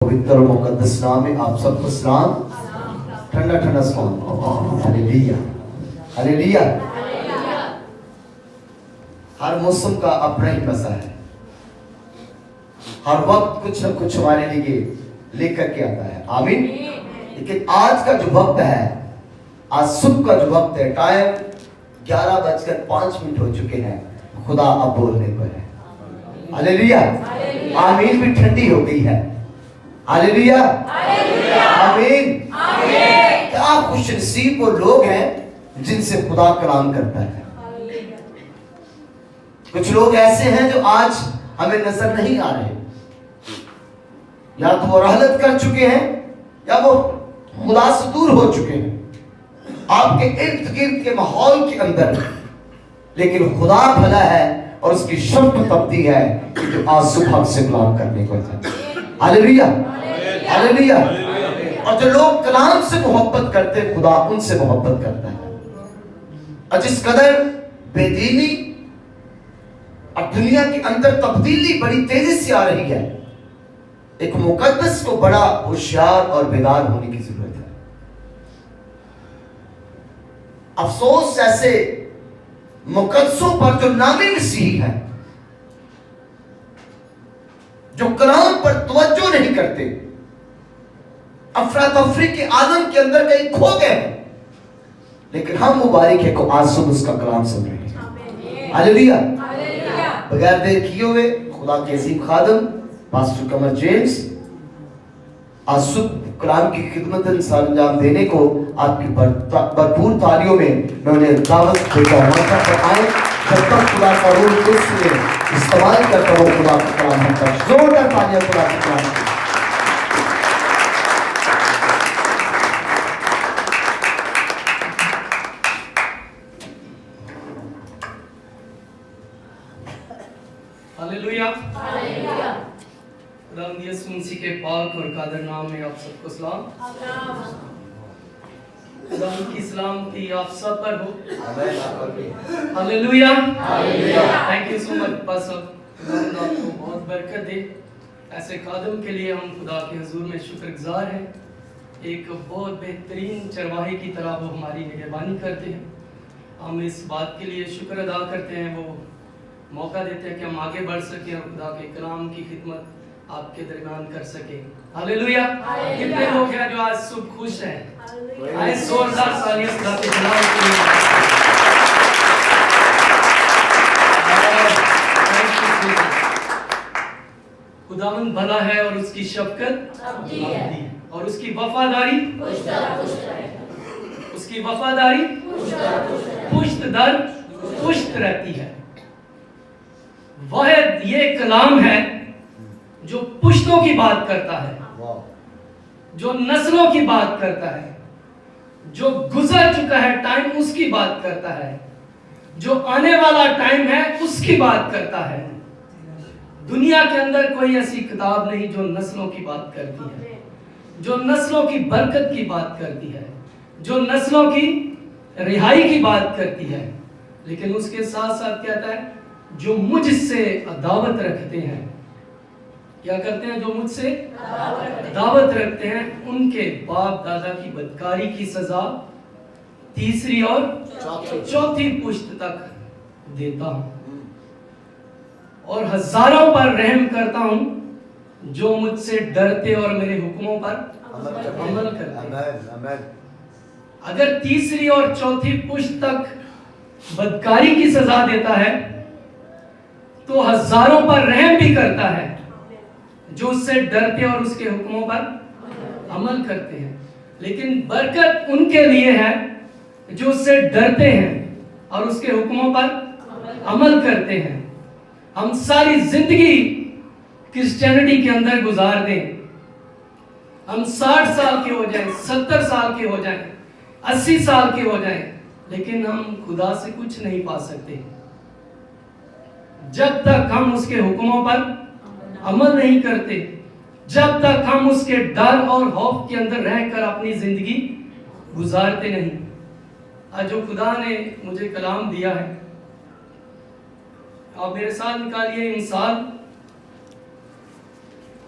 पवित्र और मुकद्दस नाम में आप सबको सलाम, ठंडा ठंडा सलाम। Hallelujah, hallelujah. हर मौसम का अपना ही मजा है, हर वक्त कुछ न कुछ हमारे लिए लेकर के आता है। आमीन। लेकिन आज का जो वक्त है, आज सुबह का जो वक्त है, टाइम 11:05 हो चुके हैं, खुदा अब बोलने पर है। हालेलुया, आमीन। भी ठंडी हो गई है। हालेलुया, आमीन। क्या खुश नसीब वो लोग हैं जिनसे खुदा कलाम करता है। कुछ लोग ऐसे हैं जो आज हमें नजर नहीं आ रहे, या तो वो रहलत कर चुके हैं या वो खुदा से दूर हो चुके हैं आपके इर्द गिर्द के माहौल के अंदर। लेकिन खुदा भला है और उसकी शब्द तब्दी है कि जो आज सुबह से कलाम करने को है। Hallelujah, hallelujah. और जो लोग कलाम से मोहब्बत करते हैं, खुदा उनसे मोहब्बत करता है। और जिस कदर बेदीनी और दुनिया के अंदर तब्दीली बड़ी तेजी से आ रही है, एक मुकद्दस को बड़ा होशियार और बेदार होने की जरूरत है। अफसोस ऐसे मुकद्दसों पर जो नामी मसीही हैं, जो कलाम पर तवज्जो नहीं करते, अफरा तफरी के आलम के अंदर कहीं खो गए हैं। लेकिन हम मुबारक है को आज सुबह उसका कलाम सुन रहे हैं। हालेलुया। बगैर देर किए हुए खुदा के अजीम खादम पास्टर कमर जेम्स आज सुबह कलाम की खिदमत अंजाम देने को आपकी भरपूर तालियों में मैं उन्हें दावत देता हूं। आए जब तक खुदा का रूह इस्तेमाल करता हूं, खुदा का कलाम हम पर जोरदार तालियां खुदा के कलाम। Hallelujah, hallelujah. खुदावंद यीशु मसीह के पाक और कादर नाम में आप सबको सलाम। खुदावंद की सलामती आप सब पर हो। Hallelujah, hallelujah. Thank you so much pastor, खुदावंद आपको बहुत बरकत दे। ऐसे खादम के लिए हम खुदा के हुजूर में शुक्रगुजार हैं। एक बहुत बेहतरीन चरवाहे की तरह वो हमारी निगहबानी करते हैं। हम इस बात के लिए शुक्र अदा करते हैं, वो मौका देते हैं कि हम आगे बढ़ सकें और खुदा के कलाम की खिदमत आपके दरमियान कर सकें। हालेलुया। कितने लोग हैं जो आज सुबह खुश हैं? आए जोरदार तालियां खुदा के कलाम के लिए। खुदावंद भला है और उसकी शफकत अबदी है और उसकी वफादारी पुश्त दर पुश्त रहती है। वह ये कलाम है जो पुश्तों की बात करता है, जो नस्लों की बात करता है, जो गुजर चुका है टाइम उसकी बात करता है, जो आने वाला टाइम है उसकी बात करता है। दुनिया के अंदर कोई ऐसी किताब नहीं जो नस्लों की बात करती है, जो नस्लों की बरकत की बात करती है, जो नस्लों की रिहाई की बात करती है। लेकिन उसके साथ साथ कहता है जो मुझसे अदावत रखते हैं, क्या करते हैं? जो मुझसे अदावत रखते हैं उनके बाप दादा की बदकारी की सजा तीसरी और चौथी पुश्त तक देता हूं, और हजारों पर रहम करता हूं जो मुझसे डरते और मेरे हुक्मों पर अमल करते हैं। अगर तीसरी और चौथी पुश्त तक बदकारी की सजा देता है तो हजारों पर रहम भी करता है जो उससे डरते और उसके हुक्मों पर अमल करते हैं। लेकिन बरकत उनके लिए है जो उससे डरते हैं और उसके हुक्मों पर अमल करते हैं। हम सारी जिंदगी क्रिश्चियनिटी के अंदर गुजार दें, हम 60 साल के हो जाएं, 70 साल के हो जाएं, 80 साल के हो जाएं, लेकिन हम खुदा से कुछ नहीं पा सकते जब तक हम उसके हुक्मों पर अमल नहीं करते, जब तक हम उसके डर और खौफ के अंदर रहकर अपनी जिंदगी गुजारते नहीं। आज जो खुदा ने मुझे कलाम दिया है, आप मेरे साथ निकालिए मिसाल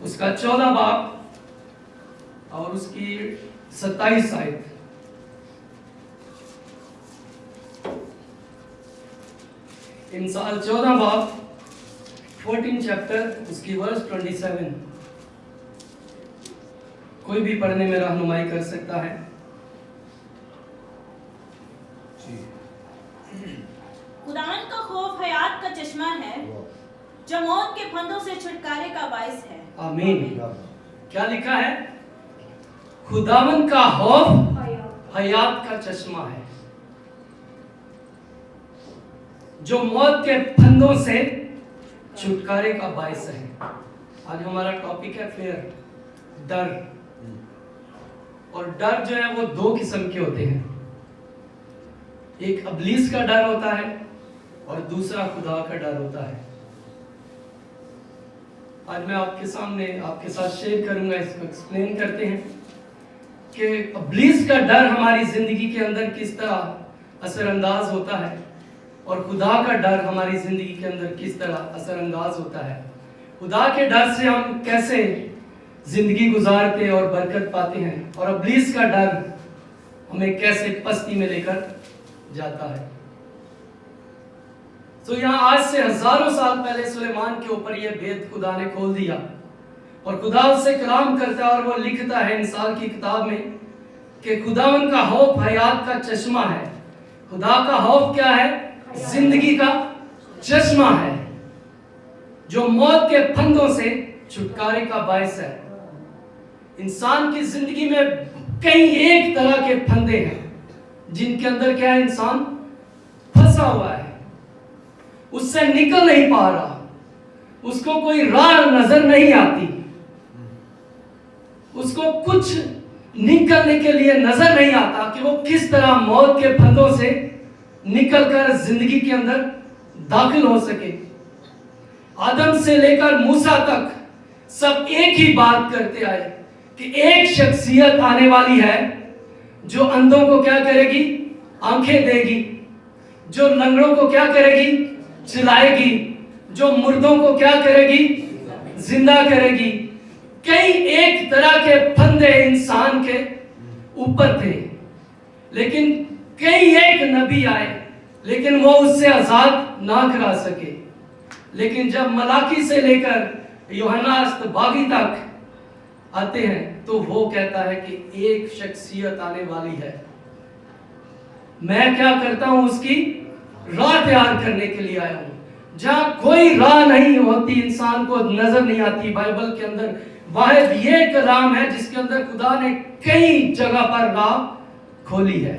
उसका 14 बाब اور اس کی 27 آیت. انسان 14 باب 14 چیپٹر اس کی ورس 27. کوئی بھی پڑھنے میں رہنمائی کر سکتا ہے. خداوند کا خوف حیات کا چشمہ ہے جو موت کے پھندوں سے چھٹکارے کا باعث ہے. آمین. کیا لکھا ہے؟ خداوند کا خوف حیات کا چشمہ ہے جو موت کے پھندوں سے چھٹکارے کا باعث ہے. آج ہمارا ٹاپک ہے فیئر، ڈر. اور ڈر جو ہے وہ دو قسم کے ہوتے ہیں. ایک ابلیس کا ڈر ہوتا ہے اور دوسرا خدا کا ڈر ہوتا ہے. آج میں آپ کے سامنے آپ کے ساتھ شیئر کروں گا، اس کو ایکسپلین کرتے ہیں کہ ابلیس کا ڈر ہماری زندگی کے اندر کس طرح اثر انداز ہوتا ہے اور خدا کا ڈر ہماری زندگی کے اندر کس طرح اثر انداز ہوتا ہے. خدا کے ڈر سے ہم کیسے زندگی گزارتے اور برکت پاتے ہیں، اور ابلیس کا ڈر ہمیں کیسے پستی میں لے کر جاتا ہے. تو یہاں آج سے ہزاروں سال پہلے سلیمان کے اوپر یہ بھید خدا نے کھول دیا، اور خدا اس سے کلام کرتا ہے اور وہ لکھتا ہے انسان کی کتاب میں کہ خداوند کا خوف حیات کا چشمہ ہے. خدا کا خوف کیا ہے؟ زندگی کا چشمہ ہے جو موت کے پھندوں سے چھٹکارے کا باعث ہے. انسان کی زندگی میں کئی ایک طرح کے پھندے ہیں جن کے اندر کیا ہے؟ انسان پھنسا ہوا ہے، اس سے نکل نہیں پا رہا، اس کو کوئی راہ نظر نہیں آتی، اس کو کچھ نکلنے کے لیے نظر نہیں آتا کہ وہ کس طرح موت کے پھندوں سے نکل کر زندگی کے اندر داخل ہو سکے. آدم سے لے کر موسیٰ تک سب ایک ہی بات کرتے آئے کہ ایک شخصیت آنے والی ہے جو اندھوں کو کیا کرے گی؟ آنکھیں دے گی. جو لنگڑوں کو کیا کرے گی؟ چلائے گی. جو مردوں کو کیا کرے گی؟ زندہ کرے گی. کئی ایک طرح کے پھندے انسان کے اوپر تھے، لیکن کئی ایک نبی آئے لیکن وہ اس سے آزاد نہ کرا سکے. لیکن جب ملاکی سے لے کر یوحنا استباغی تک آتے ہیں تو وہ کہتا ہے کہ ایک شخصیت آنے والی ہے، میں کیا کرتا ہوں؟ اس کی راہ تیار کرنے کے لیے آیا ہوں. جہاں کوئی راہ نہیں ہوتی، انسان کو نظر نہیں آتی، بائبل کے اندر واحد یہ کلام ہے جس کے اندر خدا نے کئی جگہ پر راہ کھولی ہے.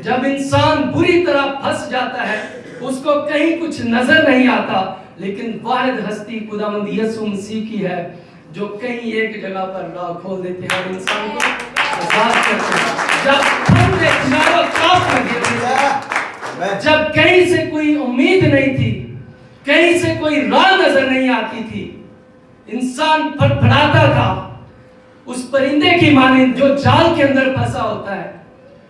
جب انسان بری طرح پھنس جاتا ہے، اس کو کہیں کچھ نظر نہیں آتا، لیکن واحد ہستی خداوند یسوع مسیح کی ہے جو کہیں ایک جگہ پر راہ کھول دیتے ہیں اور انسان کو آزاد کرتے ہیں. جب پھندے چاروں طرف لگے ہوئے، جب کہیں سے کوئی امید نہیں تھی، کہیں سے کوئی راہ نظر نہیں آتی تھی، انسان پھڑپھڑاتا تھا اس پرندے کی مانند جو جال کے اندر پھنسا ہوتا ہے،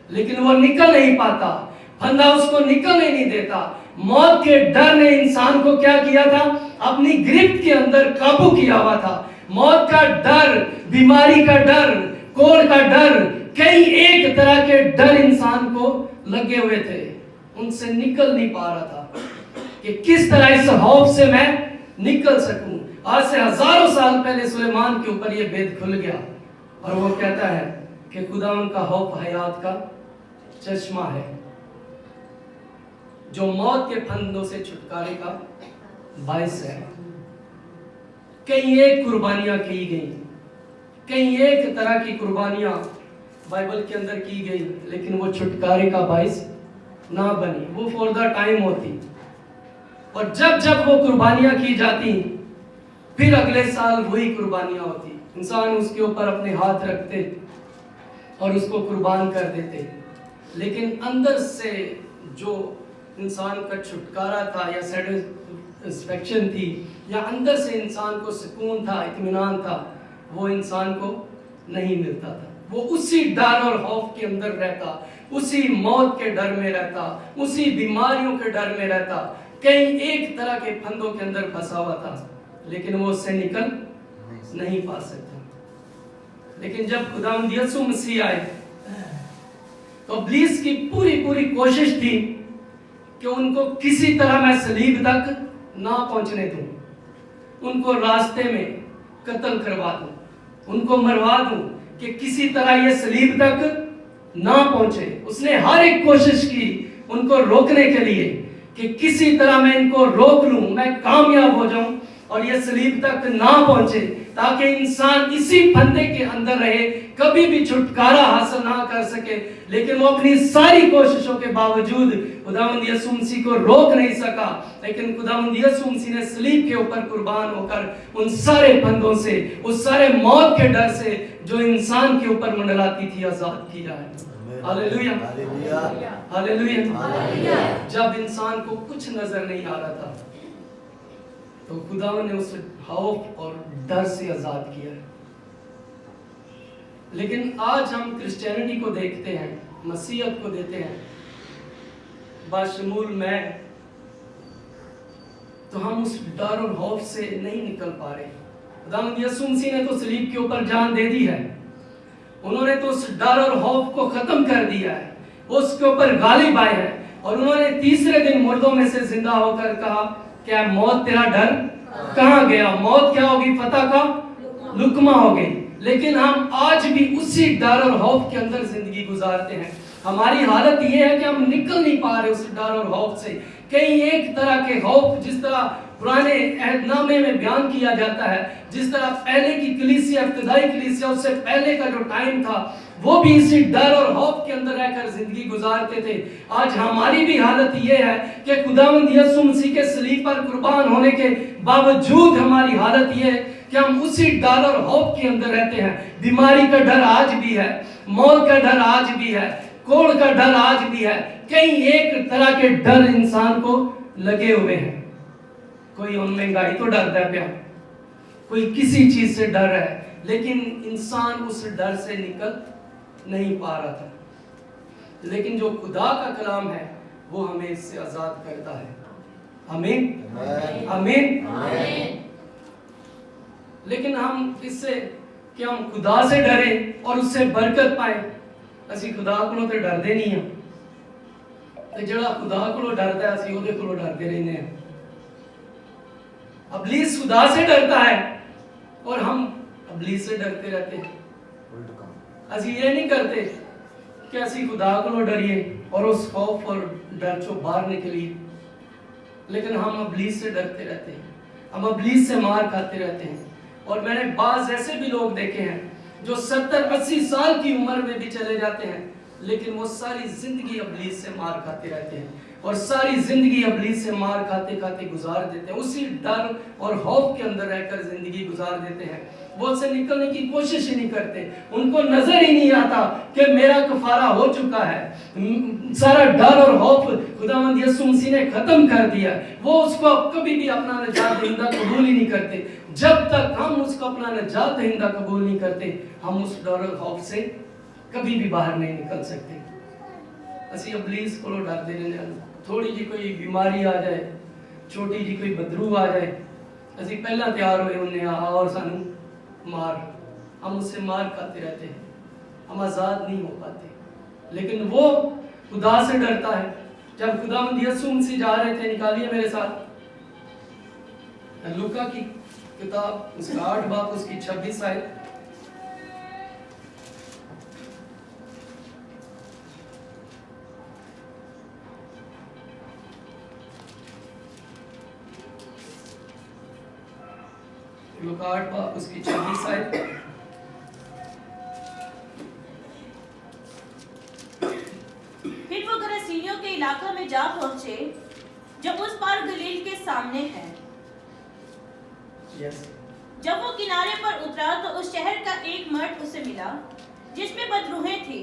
لیکن وہ نکل نہیں پاتا، پھندا اس کو نکلنے نہیں دیتا. موت کے ڈر نے انسان کو کیا کیا تھا؟ اپنی گرفت کے اندر قابو کیا ہوا تھا. موت کا ڈر، بیماری کا ڈر، کوڑ کا ڈر، کئی ایک طرح کے ڈر انسان کو لگے ہوئے تھے، ان سے نکل نہیں پا رہا تھا کہ کس طرح اس خوف سے میں نکل سکوں. آج سے ہزاروں سال پہلے سلیمان کے اوپر یہ بھید کھل گیا اور وہ کہتا ہے کہ خداوند کا خوف حیات کا چشمہ ہے جو موت کے پھندوں سے چھٹکارے کا باعث ہے. کئی ایک قربانیاں کی گئیں، کئی ایک طرح کی قربانیاں بائبل کے اندر کی گئی، لیکن وہ چھٹکارے کا باعث نہ بنی. وہ فور دا ٹائم ہوتی، اور جب جب وہ قربانیاں کی جاتی پھر اگلے سال وہی قربانیاں ہوتی. انسان اس کے اوپر اپنے ہاتھ رکھتے اور اس کو قربان کر دیتے، لیکن اندر سے جو انسان کا چھٹکارا تھا یا سیٹسفیکشن تھی یا اندر سے انسان کو سکون تھا، اطمینان تھا، وہ انسان کو نہیں ملتا تھا. وہ اسی ڈر اور خوف کے اندر رہتا، اسی موت کے ڈر میں رہتا، اسی بیماریوں کے ڈر میں رہتا، کئی ایک طرح کے پھندوں کے اندر پھنسا ہوا تھا، لیکن وہ اس سے نکل نہیں پا سکتا. लेकिन जब खुदावंद यीशु मसीह आए तो इब्लीस की पूरी कोशिश थी कि उनको किसी तरह मैं सलीब तक ना पहुंचने दूं, उनको रास्ते में कत्ल करवा दूं, उनको मरवा दूं, कि किसी तरह ये सलीब तक ना पहुंचे। उसने हर एक कोशिश की उनको रोकने के लिए कि किसी तरह मैं इनको रोक लूं, मैं कामयाब हो जाऊं और ये सलीब तक ना पहुंचे, ताकि इंसान इसी फंदे के अंदर रहे, कभी भी छुटकारा हासिल ना कर सके। लेकिन वो अपनी सारी कोशिशों के बावजूद खुदावंद यीशु मसीह को रोक नहीं सका। लेकिन खुदावंद यीशु मसीह ने सलीब के ऊपर कुर्बान होकर उन सारे फंदों से, उस सारे मौत के डर से जो इंसान के ऊपर मंडराती थी, आजाद किया है। Hallelujah, hallelujah. जब इंसान को कुछ नजर नहीं आ रहा था तो खुदावंद ने उसे खौफ और डर से आजाद किया है। लेकिन आज हम क्रिश्चियनिटी को देखते हैं, मसीहत को देते हैं, बाशमूल मैं, तो हम उस डर और खौफ से नहीं निकल पा रहे। खुदावंद यीशु मसीह ने तो सलीब के ऊपर जान दे दी है, उन्होंने तो उस डर और खौफ को खत्म कर दिया है, उसके ऊपर गालिब आए हैं। और उन्होंने तीसरे दिन मुर्दों में से जिंदा होकर कहा, क्या मौत तेरा डर कहाँ गया? मौत क्या होगी? फतह का लुकमा हो गई। लेकिन हम आज भी उसी डर और खौफ के अंदर जिंदगी गुजारते हैं। हमारी हालत ये है कि हम निकल नहीं पा रहे उस डर और खौफ से। कई एक तरह के खौफ, जिस तरह पुराने अहदनामे में बयान किया जाता है, जिस तरह पहले की कलीसिया, इब्तिदाई कलीसिया, उससे पहले का जो टाइम था, वो भी इसी डर और खौफ के अंदर रहकर जिंदगी गुजारते थे। आज हमारी भी हालत ये है कि खुदावंद यीशु मसीह के सलीब पर कुर्बान होने के बावजूद हमारी हालत ये है कि हम उसी डर और खौफ के अंदर रहते हैं। बीमारी का डर आज भी है, मौत का डर आज भी है, कोड़ का डर आज भी है। कई एक तरह के डर इंसान को लगे हुए हैं। कोई महंगाई तो डरता है प्यार, कोई किसी चीज से डर है, लेकिन इंसान उस डर से निकल नहीं पा रहा था। लेकिन जो खुदा का कलाम है वो हमें इससे आजाद करता है। आमीन, आमीन। लेकिन हम इससे कि हम खुदा से डरे और उससे बरकत पाए, असी खुदा को तो डरते नहीं हैं। ते जड़ा खुदा को डरता है असी ਉਹਦੇ ਕੋਲੋਂ डरते रहने हैं। इब्लीस खुदा से डरता है और हम इब्लीस से डरते रहते हैं। असी ये नहीं करते कि असी खुदा को डरिए और उस खौफ और डर से बाहर निकलिए, लेकिन हम इब्लीस से डरते रहते हैं, हम इब्लीस से मार खाते रहते हैं। और मैंने बाज ऐसे भी लोग देखे हैं जो 70-80 साल की उम्र में भी चले जाते हैं, लेकिन वो सारी जिंदगी इब्लीस से मार खाते रहते हैं और सारी जिंदगी इब्लीस से मार खाते खाते गुजार देते हैं। उसी डर और खौफ के अंदर रहकर जिंदगी गुजार देते हैं। वो उससे निकलने की कोशिश ही नहीं करते। उनको नजर ही नहीं आता कि मेरा कफारा हो चुका है। सारा डर और खौफ खुदावंद यीशु मसीह ने खत्म कर दिया। वो उसको कभी भी अपना निजात दहिंदा कबूल ही नहीं करते। जब तक हम उसको अपना निजात दहिंदा कबूल नहीं करते, हम उस डर और खौफ से कभी भी बाहर नहीं निकल सकते। असी इब्लीस को डरते रहने, थोड़ी जी कोई बीमारी आ जाए, छोटी जी कोई बदरू आ जाए, असी पहला तैयार होए उन्हें और सानू मार, हम उससे मार खाते रहते हैं, हम आजाद नहीं हो पाते। लेकिन वो खुदा से डरता है। जब खुदावंद यीशु मसीह जा रहे थे, निकालिए मेरे साथ लूका की किताब, उसका 8 बाब, उसकी 26 आयत। लूका 8 बाब, उसकी 26 आयत। फिर वो गरसीनियों के इलाका में जा पहुंचे, जब उस पार गलील के सामने है। जब वो किनारे पर उतरा तो उस शहर का एक मर्द उसे मिला जिसमें बदरूहें थी,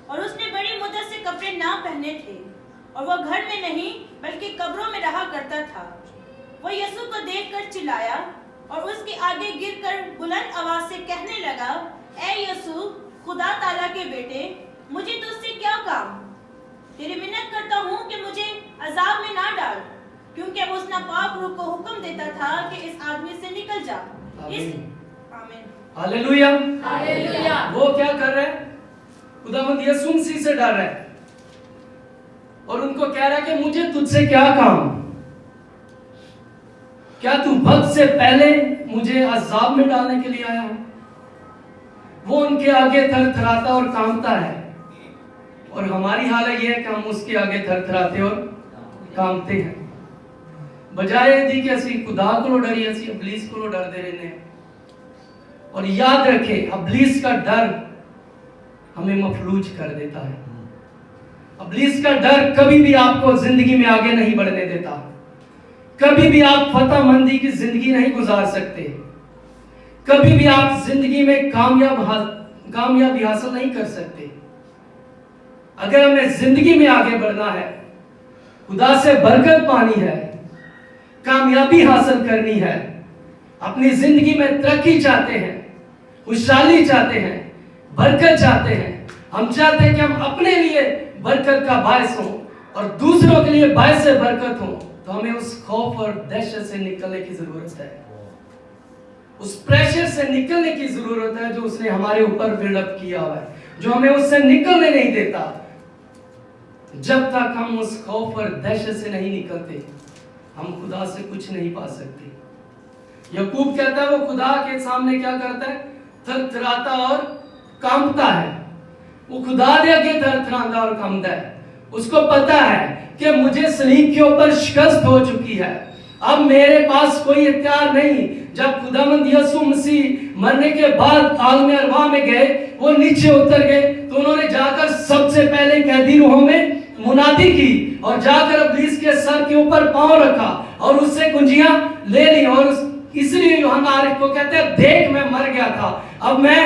और उसने बड़ी मुद्दत से कपड़े ना पहने थे, और वह घर में नहीं बल्कि कब्रों में रहा करता था। वह यीशु को देखकर चिल्लाया और उसके आगे गिरकर बुलंद आवाज से कहने लगा, ऐ यीशु, खुदा ताला के बेटे, मुझे तुझसे क्या काम? तेरी मिन्नत करता हूँ कि मुझे अजाब में ना डाल, क्योंकि अब उस नापाक रूह को हुक्म देता था कि इस आदमी से निकल जा। आमीन। Hallelujah, hallelujah. वो क्या कर रहा है? खुदावंद यीशु मसीह से डर रहा है और उनको कह रहा है कि मुझे तुझसे क्या काम, क्या तू वक्त से पहले मुझे अजाब में डालने के लिए आया है? वो उनके आगे थरथराता और कांपता है, और हमारी हालत यह है कि हम उसके आगे थरथराते और कांपते हैं। बजाय यदि कि ਅਸੀਂ खुदा को डरिए, ਅਸੀਂ इब्लीस को डरते रहते हैं। और याद रखें, इब्लीस का डर हमें मफलूज कर देता है। इब्लीस का डर कभी भी आपको जिंदगी में आगे नहीं बढ़ने देता। कभी भी आप फतहमंदी की जिंदगी नहीं गुजार सकते। कभी भी आप जिंदगी में कामयाबी हासिल नहीं कर सकते। अगर हमें जिंदगी में आगे बढ़ना है, खुदा से बरकत पानी है, कामयाबी हासिल करनी है, अपनी जिंदगी में तरक्की चाहते हैं, खुशहाली चाहते हैं, बरकत चाहते हैं, हम चाहते हैं कि हम अपने लिए बरकत का बायस हों और दूसरों के लिए बायस बरकत हों, तो हमें उस खौफ और दहशत से निकलने की जरूरत है। उस प्रेशर से निकलने की जरूरत है जो उसने हमारे ऊपर बिल्डअप किया हुआ है, जो हमें उससे निकलने नहीं देता। जब तक हम उस खौफ और दहशत से नहीं निकलते, हम खुदा से कुछ नहीं पा सकते। याकूब कहता है वो खुदा के सामने क्या करता है? थरथराता और कांपता है। वो खुदा के आगे थरथराता और कांपता है। उसको पता है कि मुझे सलीब के ऊपर शिकस्त हो चुकी है, अब मेरे पास कोई इख्तियार नहीं। जब खुदावंद यीशु मसीह मरने के बाद आलम अरवाह में गए, वो नीचे उतर गए, तो उन्होंने जाकर सबसे पहले कैदी रूहों में मुनादी की और जाकर इब्लीस के सर के ऊपर पांव रखा और उससे कुंजियां ले ली। और इसलिए यूहन्ना आरिफ को कहते हैं, देख मैं मर गया था, अब मैं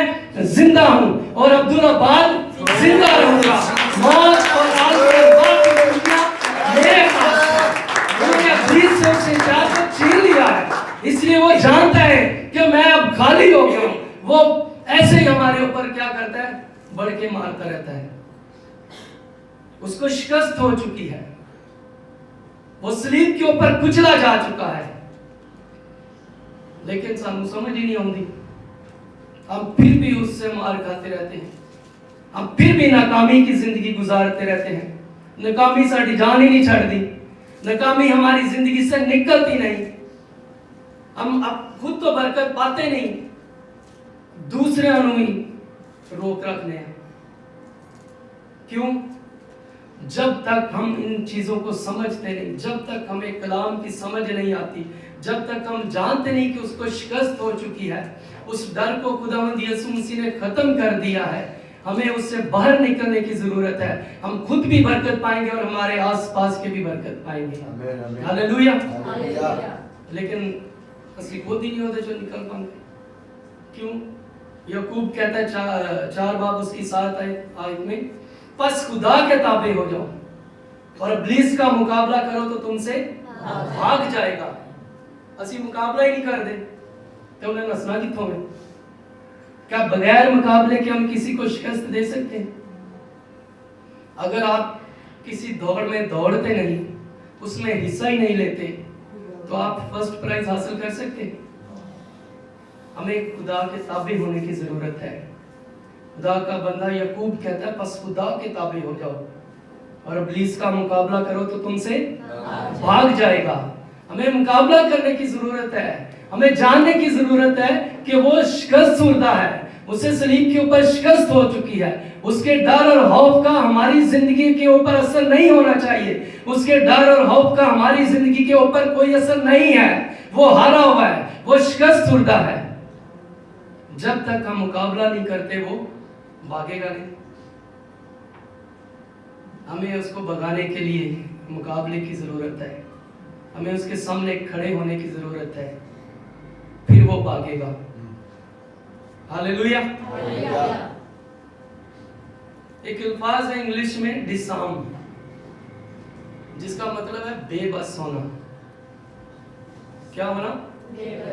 जिंदा हूं और अब्दुल अब्बाद जिंदा रहूंगा। मौत और आलम अरवाह की कुंजियां मेरे पास है। उन्होंने इब्लीस से उसे जाकर छीन लिया है, इसलिए वो जानता है कि मैं अब खाली हो गया हूं। वो ऐसे ही हमारे ऊपर क्या करता है? बढ़ के मारता रहता है। उसको शिकस्त हो चुकी है, वो सलीब के ऊपर कुचला जा चुका है, लेकिन सानू समझ ही नहीं आती। हम फिर भी उससे मार खाते रहते हैं, हम फिर भी नाकामी की जिंदगी गुजारते रहते हैं। नाकामी साड़ी जान ही नहीं छड़ती, नाकामी हमारी जिंदगी से निकलती नहीं। हम अब खुद तो बरकत पाते नहीं, दूसरे ही रोक रखने हैं। क्यों? जब तक हम इन चीजों को समझते नहीं, जब तक हमें कलाम की समझ नहीं आती, जब तक हम जानते नहीं कि उसको शिकस्त हो चुकी है, उस डर को खुदावंद यीशु मसीह ने खत्म कर दिया है, हमें उससे बाहर निकलने की जरूरत है। हम खुद भी बरकत पाएंगे और हमारे आसपास के भी बरकत पाएंगे। हालेलुया। लेकिन असली खुद ही नहीं होते जो निकल पाते। क्यों? याकूब कहता है 4 बाब उसकी 7 आयत में, बस खुदा के ताबे हो जाओ और इब्लीस का मुकाबला करो तो तुमसे भाग जाएगा। असी मुकाबला ही नहीं कर दे तो उन्हें नसना कितों में? क्या बगैर मुकाबले के हम किसी को शिकस्त दे सकते हैं? अगर आप किसी दौड़ में दौड़ते नहीं, उसमें हिस्सा ही नहीं लेते, तो आप फर्स्ट प्राइज हासिल कर सकते? हमें खुदा के ताबे होने की जरूरत है। खुदा का बंदा याकूब कहता है, बस खुदा के ताबे हो जाओ और इब्लीस का मुकाबला करो तो तुमसे भाग जाएगा। हमें मुकाबला करने की जरूरत है, हमें जानने की जरूरत है कि वो शिकस्त सुरदा है, उसे सलीब के ऊपर शिकस्त हो चुकी है। उसके डर और खौफ का हमारी जिंदगी के ऊपर असर नहीं होना चाहिए। उसके डर और खौफ का हमारी जिंदगी के ऊपर कोई असर नहीं है। वो हारा हुआ है, वो शिकस्त सुरदा है। जब तक हम मुकाबला नहीं करते वो भागेगा नहीं। हमें उसको भगाने के लिए मुकाबले की जरूरत है, हमें उसके सामने खड़े होने की जरूरत है, फिर वो भागेगा। हालेलुया। एक अल्फाज है इंग्लिश में डिसार्म, जिसका मतलब है बेबस होना। क्या होना?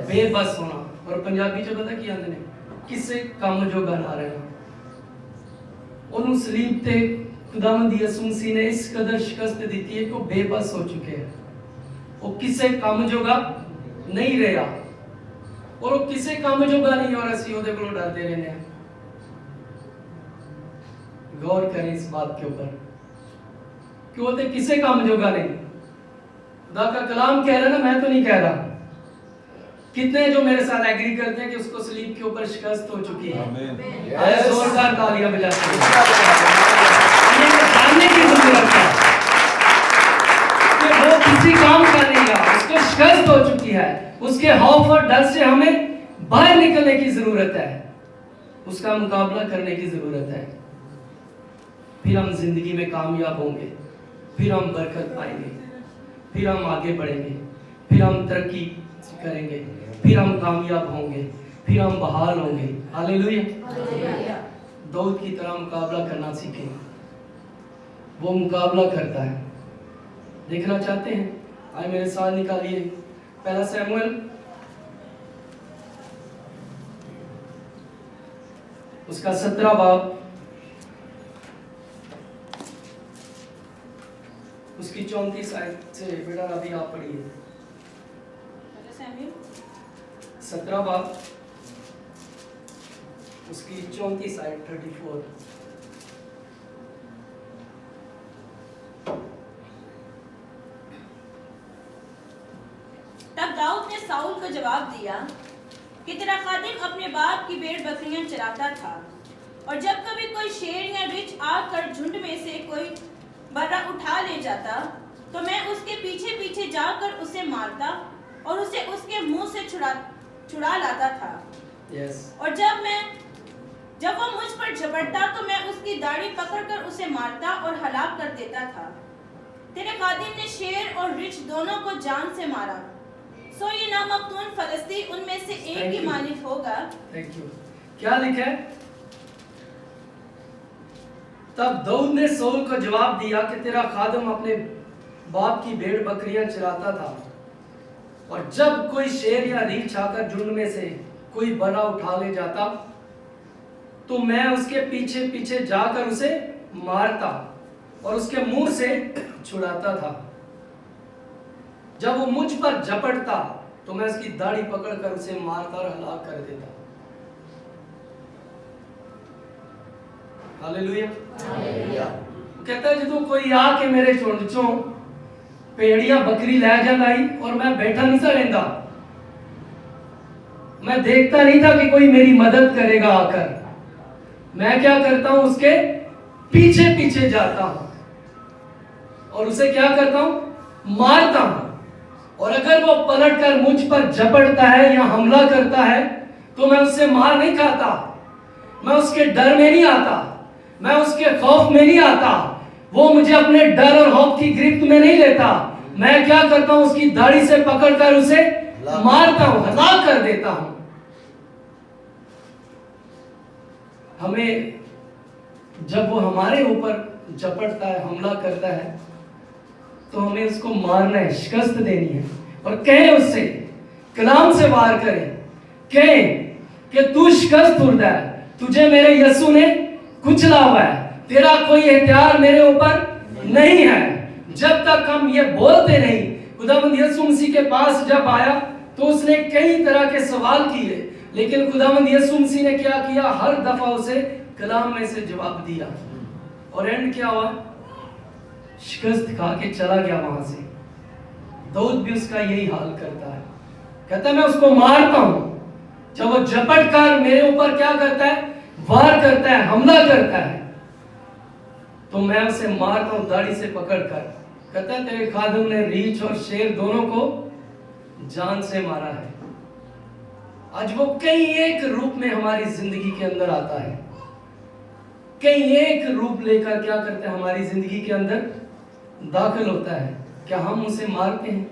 बेबस होना। और पंजाबी च पता की आंदे ने, किसे काम जो गना रहे हो। उन्होंने सलीब ते खुदावंद यीशु मसीह ने इस कदर शिकस्त दी है कि वो बेबस हो चुके हैं। वो किसे काम जोगा नहीं रहा और वो किसे काम जोगा नहीं, और असी ਉਹਦੇ ਕੋਲੋਂ डरते रहने हैं। गौर करें इस बात के ऊपर। क्यों होते किसे काम जोगा नहीं, खुदा का कलाम कह रहा है ना, मैं तो नहीं कह रहा। कितने जो मेरे साथ एग्री करते हैं कि उसको सलीब के ऊपर शिकस्त हो चुकी है? आया जोरदार तालियां बजाते हैं। जानने की जरूरत है कि वो किसी काम का नहीं रहा, उसको शिकस्त हो चुकी है। उसके खौफ और डर से हमें बाहर निकलने की जरूरत है, उसका मुकाबला करने की जरूरत है। फिर हम जिंदगी में कामयाब होंगे, फिर हम बरकत पाएंगे, फिर हम आगे बढ़ेंगे, फिर हम तरक्की करेंगे, फिर हम कामयाब होंगे, फिर हम बहाल होंगे। हालेलुया। दाऊद की तरह मुकाबला करना सीखें। वो मुकाबला करता है। देखना चाहते हैं? आए मेरे साथ निकालिए पहला शमूएल उसका 17 बाब उसकी 34 आयत से। बेटा अभी आप पढ़िए 17 बाब उसकी 34 आयत 34। तब दाऊद ने साउल को जवाब दिया कि तेरा खादिम अपने बाप की भेड़ बकरियां चराता था, और जब कभी कोई शेर या रिछ आकर झुंड में से कोई बर्रा उठा ले जाता तो मैं उसके पीछे पीछे जाकर उसे मारता और उसे उसके मुंह से छुड़ा लाता था। और जब वो मुझ पर झपटता तो मैं उसकी दाढ़ी पकड़कर उसे मारता और हलाक कर देता था। तेरे खादिम ने शेर और रिछ दोनों को जान से मारा, सो ये नामकतून फलस्ती उनमें से एक ही मालिक होगा। Thank you. क्या लिखा है? तब दाऊद ने साउल को जवाब दिया कि तेरा खादिम अपने बाप की भेड़ बकरियां चराता था, और जब कोई शेर या रीछ आकर झुंड में से कोई बर्रा उठा ले जाता तो मैं उसके पीछे पीछे जाकर उसे मारता और उसके मुंह से छुड़ाता था। जब वो मुझ पर झपटता तो मैं उसकी दाढ़ी पकड़कर उसे मारता और हलाक कर देता। हालेलुया। कहता है जो कोई आके मेरे झुंड चों पेड़िया बकरी ले जाता ही और मैं बैठा नहीं सा रहता, मैं देखता नहीं था कि कोई मेरी मदद करेगा आकर। मैं क्या करता हूं, उसके पीछे पीछे जाता हूं और उसे क्या करता हूं, मारता हूं। और अगर वो पलट कर मुझ पर झपटता है या हमला करता है तो मैं उससे मार नहीं खाता, मैं उसके डर में नहीं आता, मैं उसके खौफ में नहीं आता, वो मुझे अपने डर और खौफ की गिरफ्त में नहीं लेता। मैं क्या करता हूं, उसकी दाढ़ी से पकड़कर उसे मारता हूं, हलाक कर देता हूं। हमें जब वो हमारे ऊपर झपटता है, हमला करता है, तो हमें उसको मारना है, शिकस्त देनी है और कहें उससे, कलाम से वार करें, कहें कि तू शिकस्त खुर्दा है, तुझे मेरे यीशु ने कुचला हुआ है, तेरा कोई हथियार मेरे ऊपर नहीं है। जब तक हम ये बोलते नहीं, खुदावंद यीशु मसीह के पास जब आया तो उसने कई तरह के सवाल किए, लेकिन खुदावंद यीशु मसीह ने क्या किया, हर दफा उसे कलाम में से जवाब दिया। और एंड क्या हुआ, शिकस्त खा के चला गया वहां से। दाऊद भी उसका यही हाल करता है, कहता है मैं उसको मारता हूं। जब वो झपट कर मेरे ऊपर क्या करता है, वार करता है, हमला करता है, तो मैं उसे मारता हूं दाढ़ी से पकड़कर। कहता है तेरे खादिम ने रीछ और शेर दोनों को जान से मारा है। आज वो कई एक रूप में हमारी जिंदगी के अंदर आता है, कई एक रूप लेकर क्या करते हैं, हमारी जिंदगी के अंदर दाखिल होता है। क्या हम उसे मारते हैं?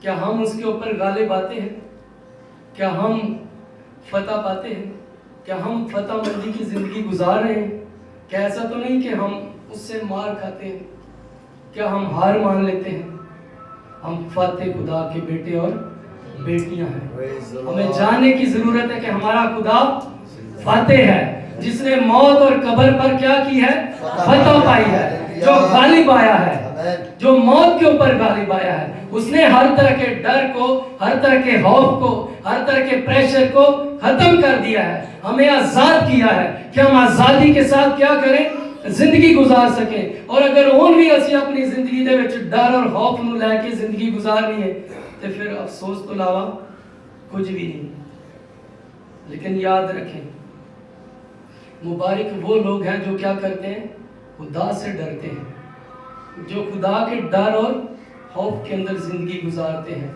क्या हम उसके ऊपर गालिब आते हैं? क्या हम फतह पाते हैं? क्या हम फतह मंदी की जिंदगी गुजार रहे हैं? क्या ऐसा तो नहीं कि हम उससे मार खाते हैं? क्या हम हार मान लेते हैं? हम फतेह खुदा के बेटे और बेटियां हैं। हमें जानने की जरूरत है कि हमारा खुदा फतेह है, जिसने मौत और कब्र पर क्या की है, फतह पाई है, जो गालिब आया है। जो मौत के ऊपर गालिब आया है। उसने हर तरह के डर को, हर तरह के खौफ को, हर तरह के प्रेशर को खत्म कर दिया है, हमें आजाद किया है कि हम आजादी के साथ क्या करें, जिंदगी गुजार सकें। और अगर उन भी ਅਸੀਂ अपनी जिंदगी ਦੇ ਵਿੱਚ डर और खौफ ਨੂੰ ਲੈ ਕੇ जिंदगी गुजारनी है तो फिर अफसोस तो अलावा कुछ भी नहीं। लेकिन याद रखें, मुबारक वो लोग हैं जो क्या करते हैं, खुदा से डरते हैं, जो खुदा के डर और खौफ के अंदर जिंदगी गुजारते हैं,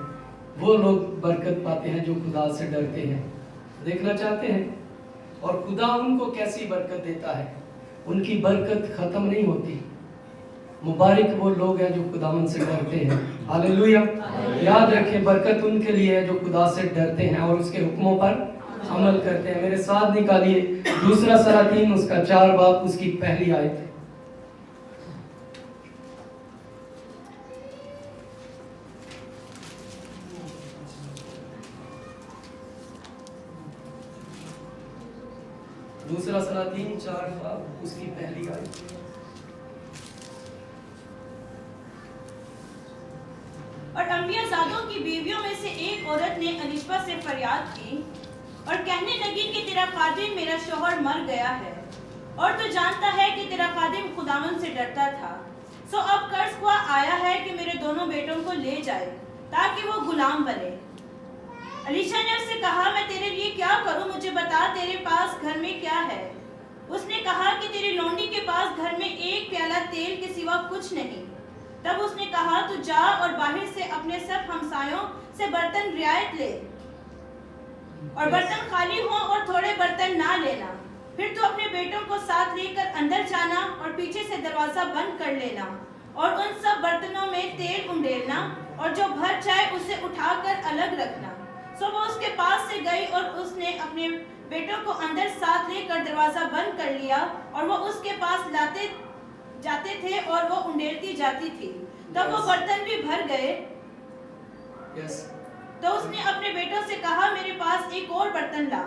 वो लोग बरकत पाते हैं जो खुदा से डरते हैं। देखना चाहते हैं और खुदा उनको कैसी बरकत देता है, उनकी बरकत खत्म नहीं होती। मुबारक वो लोग हैं जो खुदावंद से डरते हैं। हालेलुया। याद रखें, बरकत उनके लिए है जो खुदा से डरते हैं और उसके हुक्मों पर अमल करते हैं। मेरे साथ निकालिए दूसरा सलातीन उसका 4 बाब उसकी पहली आयत। दूसरा सलातीन 4 बाब उसकी पहली आयत। और अम्बियाजादों की बीवियों में से एक औरत ने अलिशबा से फरियाद की और कहने लगी कि तेरा खादिम मेरा शौहर मर गया है और तू जानता है कि तेरा खादिम खुदावंद से डरता था। सो अब कर्ज हुआ आया है कि मेरे दोनों बेटों को ले जाए ताकि वो गुलाम बने। अलीशा ने उससे कहा, मैं तेरे लिए क्या करूं, मुझे बता तेरे पास घर में क्या है। उसने कहा कि तेरी लौंडी के पास घर में एक प्याला तेल के सिवा कुछ नहीं। तब उसने कहा, तू जा और बाहर से अपने सब हमसायों से बर्तन रियायत ले और बर्तन खाली हो और थोड़े बर्तन ना लेना। फिर तू अपने बेटों को साथ लेकर अंदर जाना और पीछे से दरवाजा बंद कर लेना और उन सब बर्तनों में तेल उंडेलना और जो भर जाए उसे उठाकर अलग रखना। सो वो उसके पास से गई और उसने अपने बेटों को अंदर साथ लेकर दरवाजा बंद कर लिया और वो उसके पास लाते जाते थे और वो उंडेलती जाती थी। तब वो बर्तन भी भर गए। तो उसने अपने बेटों से कहा, मेरे पास एक और बर्तन ला।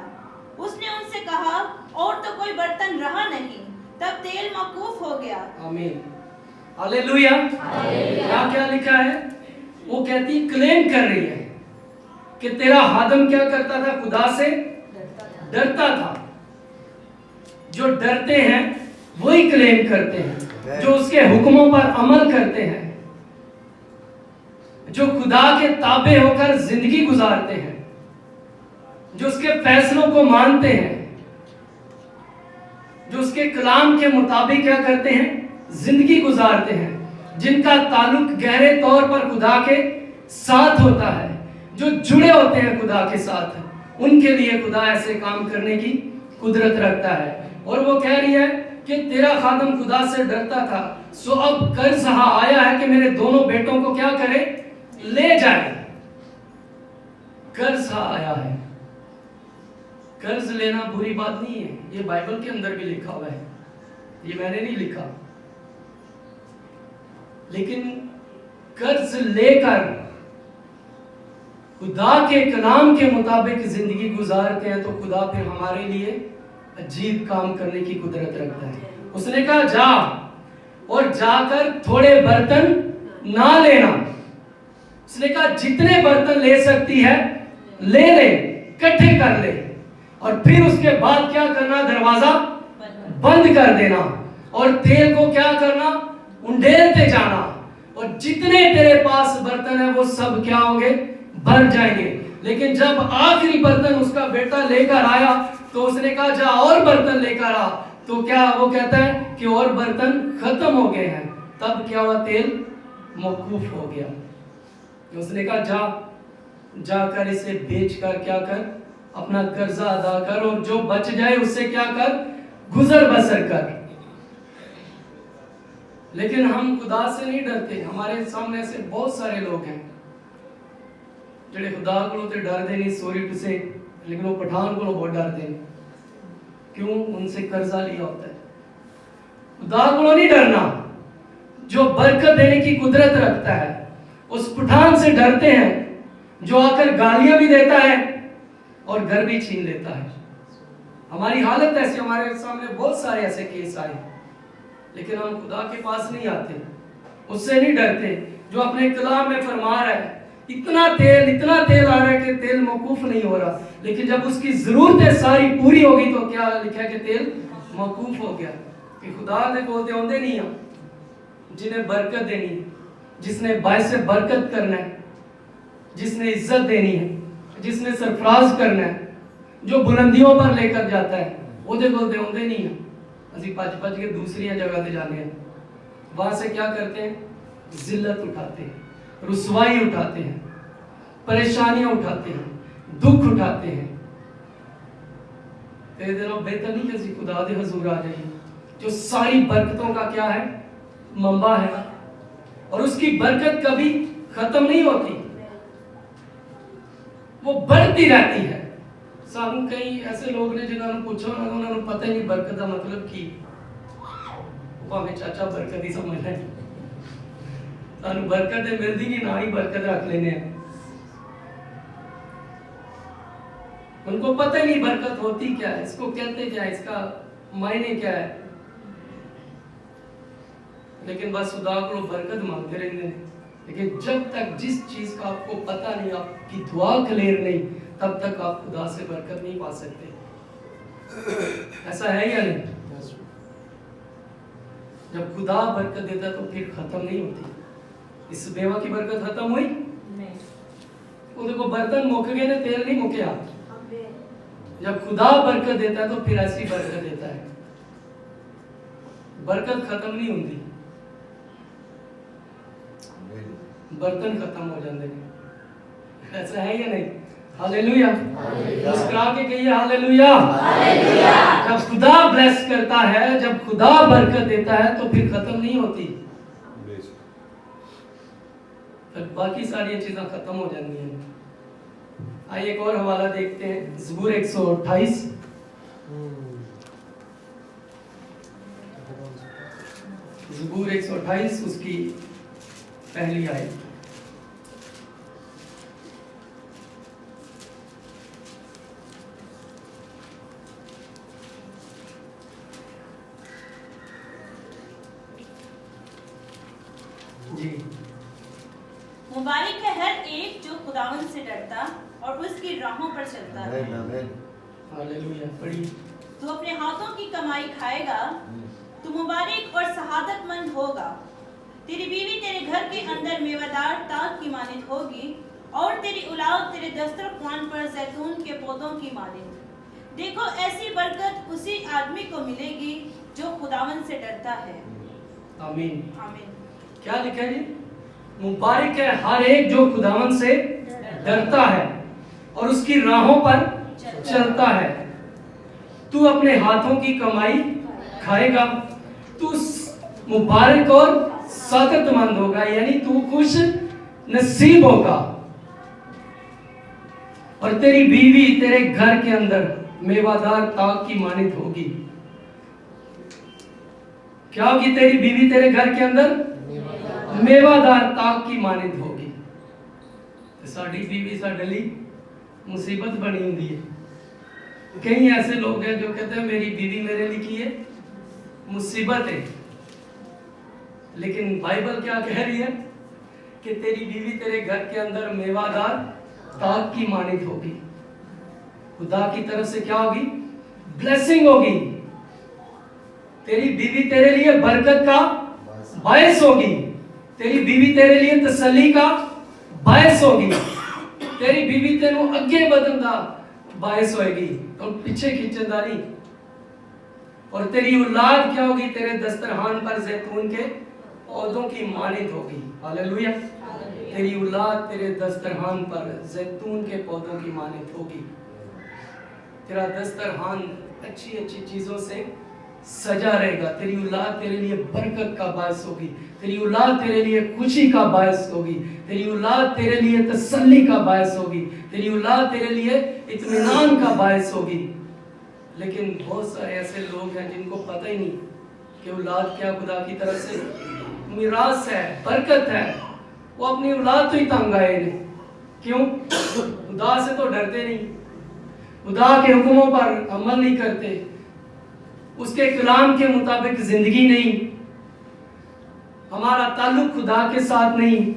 उसने उनसे कहा, और तो कोई बर्तन रहा नहीं। तब तेल मौकूफ हो गया। आमीन। हालेलुया। क्या लिखा है, वो कहती क्लेम कर रही है कि तेरा खादिम क्या करता था, खुदा से डरता था। जो डरते हैं वही क्लेम करते हैं, जो उसके हुक्मों पर अमल करते हैं, जो खुदा के ताबे होकर जिंदगी गुजारते हैं, जो उसके फैसलों को मानते हैं, जो उसके कलाम के मुताबिक क्या करते हैं, जिंदगी गुजारते हैं, जिनका ताल्लुक गहरे तौर पर खुदा के साथ होता है, जो जुड़े होते हैं खुदा के साथ, उनके लिए खुदा ऐसे काम करने की कुदरत रखता है। और वो कह रही है कि तेरा खादिम खुदा से डरता था, सो अब कर्ज आया है कि मेरे दोनों बेटों को क्या करे, ले जाए। कर्ज आया है। कर्ज लेना बुरी बात नहीं है, ये बाइबल के अंदर भी लिखा हुआ है, ये मैंने नहीं लिखा। लेकिन कर्ज लेकर खुदा के कलाम के मुताबिक जिंदगी गुजारते हैं तो खुदा फिर हमारे लिए अजीब काम करने की कुदरत रखता है। उसने कहा जा और जाकर थोड़े बर्तन ना लेना। उसने कहा जितने बर्तन ले सकती है ले ले, इकट्ठे कर ले, और फिर उसके बाद क्या करना, दरवाजा बंद कर देना और तेल को क्या करना, उंडेलते जाना, और जितने तेरे पास बर्तन है वो सब क्या होंगे, भर जाएंगे। लेकिन जब आखिरी बर्तन उसका बेटा लेकर आया तो उसने कहा जा और बर्तन लेकर आ, तो क्या वो कहता है कि और बर्तन खत्म हो गए हैं। तब क्या हुआ, तेल मौकूफ हो गया। उसने कहा जाकर इसे बेचकर क्या कर, अपना कर्जा अदा कर और जो बच जाए उससे क्या कर, गुजर बसर कर। लेकिन हम खुदा से नहीं डरते। हमारे सामने ऐसे बहुत सारे लोग हैं ਜਿਹੜੇ खुदा को तो डरते नहीं, सॉरी टू से, लेकिन वो पठान को बहुत डरते हैं। क्यों? उनसे कर्जा लिया होता है। खुदा को नहीं डरना जो बरकत देने की कुदरत रखता है, उस पठान से डरते हैं जो आकर गालियां भी देता है और घर भी छीन लेता है। हमारी हालत ऐसी, हमारे सामने बहुत सारे ऐसे केस आए, लेकिन हम खुदा के पास नहीं आते। اس سے نہیں ڈرتے جو اپنے کلام میں فرما رہا ہے اتنا تیل آ رہا ہے کہ تیل موقوف نہیں ہو رہا، لیکن جب اس کی ضرورتیں ساری پوری ہوگی تو کیا لکھا ہے کہ تیل موقوف ہو گیا. کہ خدا دے بولتے ہوندے نہیں ہیں جنہیں برکت دینی ہے، جس نے باعث برکت کرنا ہے، جس نے عزت دینی ہے، جس نے سرفراز کرنا ہے، جو بلندیوں پر لے کر جاتا ہے، وہ دے بولتے ہوندے نہیں ہیں. اسی پچ کے دوسری جگہ تے جانے ہیں، وہاں سے کیا کرتے ہیں؟ ذلت اٹھاتے ہیں، رسوائی اٹھاتے ہیں، پریشانیاں اٹھاتے ہیں، دکھ اٹھاتے ہیں. تیرے دلوں بہتر نہیں کہ خدا دے حضور آ جائیں جو ساری برکتوں کا کیا ہے؟ منبع ہے، اور اس کی برکت کبھی ختم نہیں ہوتی، وہ بڑھتی رہتی ہے. سانو کئی ایسے لوگ نے جنہوں نے پوچھو نا انہوں نے پتہ ہی نہیں برکت کا مطلب کی، وہ ہمیں چاچا برکت ہی سمجھ لیں، سانو برکت ملتی نہیں نہ ہی برکت رکھ لینے ہیں. ان کو پتہ ہی نہیں برکت ہوتی کیا ہے، اس کو کہتے کیا ہے، اس کا معنی کیا ہے، لیکن بس خدا کو برکت مانگتے رہتے ہیں. لیکن جب تک جس چیز کا آپ کو پتہ نہیں، آپ کی دعا کلیئر نہیں، تب تک آپ خدا سے برکت نہیں پا سکتے. ایسا ہے یا نہیں؟ جب خدا برکت دیتا تو پھر ختم نہیں ہوتی. اس بیوہ کی برکت ختم ہوئی؟ وہ دیکھو برتن مک گئے نے، تیل نہیں مکیا. جب خدا برکت دیتا ہے تو پھر ایسی برکت دیتا ہے، برکت ختم نہیں ہوتی، برتن ختم ہو جاتے ہیں. ایسا ہے یا نہیں؟ ہاللیلویہ. مسکرا کے کہیے ہاللیلویہ. جب خدا بلیس کرتا ہے، جب خدا برکت دیتا ہے تو پھر ختم نہیں ہوتی، پھر باقی ساری چیزیں ختم ہو جاتی ہیں. آئیے ایک اور حوالہ دیکھتے ہیں، زبور 128. زبور 128 اس کی پہلی آیت. جی. مبارک ہے ہر ایک جو خداوند سے ڈرتا اور اس کی راہوں پر چلتا ہے. ہاللیلویہ. پڑھی. تو اپنے ہاتھوں کی کمائی کھائے گا، تو مبارک اور سعادت مند ہوگا. تیری بیوی تیرے گھر کے اندر میوہ تاک کی مانند ہوگی، اور تیری اولاد تیرے دسترخوان پر زیتون کے پودوں کی مانند. دیکھو ایسی برکت اسی آدمی کو ملے گی جو خداوند سے ڈرتا ہے. آمین. آمین. کیا لکھا ہے جی؟ مبارک ہے ہر ایک جو خداوند سے ڈرتا ہے اور اس کی راہوں پر چلتا ہے. تو اپنے ہاتھوں کی کمائی کھائے گا، تو مبارک اور سعادت مند ہوگا، یعنی تو خوش نصیب ہوگا. اور تیری بیوی تیرے گھر کے اندر میوہ دار تاک کی مانند ہوگی. کیا ہوگی؟ تیری بیوی تیرے گھر کے اندر میوہ دار تاک کی مانند ہوگی. ساڑی بیوی ساڑے لی مصیبت بنی ہوئی ہے. کئی ایسے لوگ ہیں جو کہتے ہیں میری بیوی میرے لیے کی ہے مصیبت ہے، لیکن بائبل کیا کہہ رہی ہے کہ تیری بیوی تیرے گھر کے اندر میوہ دار تاک کی مانند ہوگی. خدا کی طرف سے کیا ہوگی؟ بلیسنگ ہوگی. تیری بیوی تیرے لیے برکت کا باعث ہوگی، تیری بیوی تیرے لیے تسلی کا باعث ہوگی، تیری بیوی تینوں اگے بدن دا باعث ہوئے گی اور پیچھے کھینچن دا نہیں. اور تیری اولاد کیا ہوگی؟ تیرے دسترخوان پر زیتون کے پودوں کی مانند ہوگی. ہاللیلویہ. تیری اولاد تیرے دسترخوان پر زیتون کے پودوں کی مانند ہوگی. تیرا دسترخوان اچھی اچھی چیزوں سے سجا رہے گا. تیری اولاد تیرے لیے برکت کا باعث ہوگی، تیری اولاد تیرے لیے خوشی کا باعث ہوگی، تیری اولاد تیرے لیے تسلی کا باعث ہوگی، تیری اولاد تیرے لیے اطمینان کا باعث ہوگی. لیکن بہت سارے ایسے لوگ ہیں جن کو پتہ ہی نہیں کہ اولاد کیا خدا کی طرف سے میراث ہے، برکت ہے. وہ اپنی اولاد تو ہی تنگ آئے ہیں. کیوں؟ خدا سے تو ڈرتے نہیں، خدا کے حکموں پر عمل نہیں کرتے، اس کے کلام کے مطابق زندگی نہیں. ہمارا تعلق خدا کے ساتھ نہیں،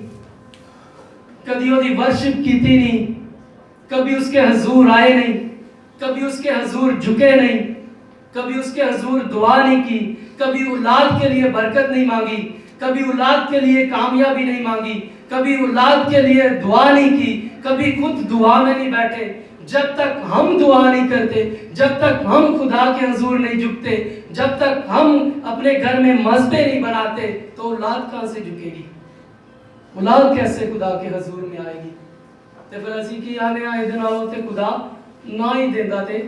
کبھی وہ ورشپ کیتی نہیں، کبھی اس کے حضور آئے نہیں، کبھی اس کے حضور جھکے نہیں، کبھی اس کے حضور دعا نہیں کی، کبھی اولاد کے لیے برکت نہیں مانگی، کبھی اولاد کے لیے کامیابی نہیں مانگی، کبھی اولاد کے لیے دعا نہیں کی، کبھی خود دعا میں نہیں بیٹھے. جب تک ہم دعا نہیں کرتے، جب تک ہم خدا کے حضور نہیں جھکتے، جب تک ہم اپنے گھر میں مذبے نہیں بناتے، تو اولاد کہاں سے جھکے گی؟ اولاد کیسے خدا کے حضور میں آئے گی؟ تے پھر اسی کی آنے آئے دن آؤ تے خدا نہ ہی دیندہ تے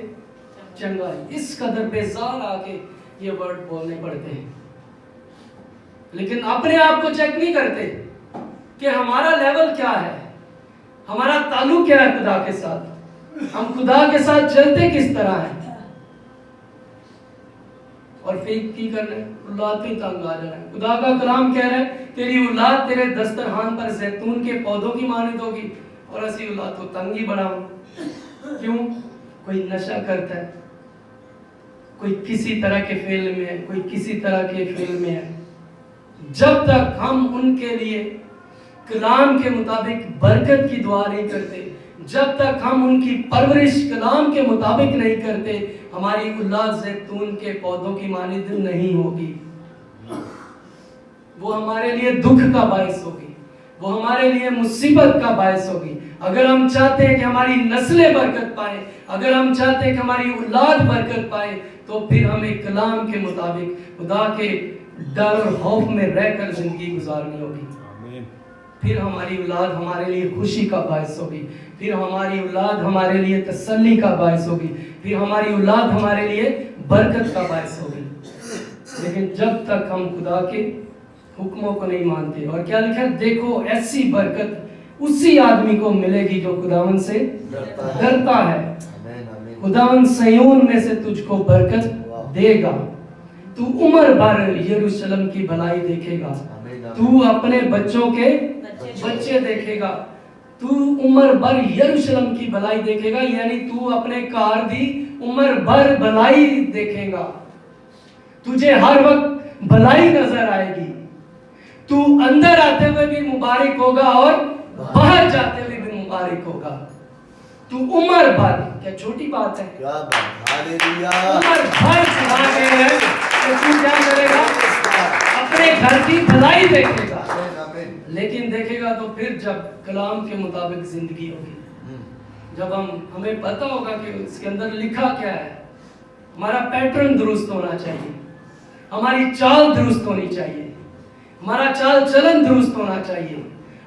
چنگا ہی. اس قدر بیزار آ کے یہ ورڈ بولنے پڑتے ہیں، لیکن اپنے آپ کو چیک نہیں کرتے کہ ہمارا لیول کیا ہے، ہمارا تعلق کیا ہے خدا کے ساتھ، ہم خدا کے ساتھ چلتے کس طرح ہیں. اور پھر کی کر رہے ہیں؟ اولاد پہ تنگ آ جانا ہے. خدا کا کلام کہہ رہا ہے تیری اولاد تیرے دسترخوان پر زیتون کے پودوں کی مانند ہوگی، اور اسی اولاد کو تنگ ہی بڑھاؤں. کیوں؟ کوئی نشہ کرتا ہے، کوئی کسی طرح کے فیل میں ہے، کوئی کسی طرح کے فیل میں ہے. جب تک ہم ان کے لیے کلام کے مطابق برکت کی دعا نہیں کرتے، جب تک ہم ان کی پرورش کلام کے مطابق نہیں کرتے، ہماری اولاد زیتون کے پودوں کی مانند نہیں ہوگی. وہ ہمارے لیے دکھ کا باعث ہوگی، وہ ہمارے لیے مصیبت کا باعث ہوگی. اگر ہم چاہتے ہیں کہ ہماری نسلیں برکت پائیں، اگر ہم چاہتے ہیں کہ ہماری اولاد برکت پائے، تو پھر ہمیں کلام کے مطابق خدا کے ڈر اور خوف میں رہ کر زندگی گزارنی ہوگی. پھر ہماری اولاد ہمارے لیے خوشی کا باعث ہوگی، پھر ہماری اولاد ہمارے لیے تسلی کا باعث ہوگی، پھر ہماری اولاد ہمارے لیے برکت کا باعث ہوگی. لیکن جب تک ہم خدا کے حکموں کو نہیں مانتے، اور کیا لکھا ہے؟ دیکھو ایسی برکت اسی آدمی کو ملے گی جو خداوند سے ڈرتا ہے. خداوند صیون میں سے تجھ کو برکت دے گا، تو عمر بھر یروشلم کی بھلائی دیکھے گا، تو اپنے بچوں کے بچے دیکھے گا، تو عمر بھر یروشلم کی بھلائی دیکھے گا، یعنی تو اپنے کار دی عمر بھر بھلائی دیکھے گا. تجھے ہر وقت بھلائی نظر آئے گی. تو اندر آتے ہوئے بھی مبارک ہوگا اور باہر جاتے ہوئے بھی مبارک ہوگا. تو عمر بھر، کیا چھوٹی بات ہے؟ عمر بھر خدا کہہ رہے ہیں کہ تو کیا کرے گا؟ اپنے گھر کی بھلائی دیکھے گا. لیکن دیکھے گا تو پھر جب کلام کے مطابق زندگی ہوگی، جب ہمیں پتہ ہوگا کہ اس کے اندر لکھا کیا ہے. ہمارا پیٹرن درست ہونا چاہیے، ہماری چال درست ہونی چاہیے، ہمارا چال چلن درست ہونا چاہیے.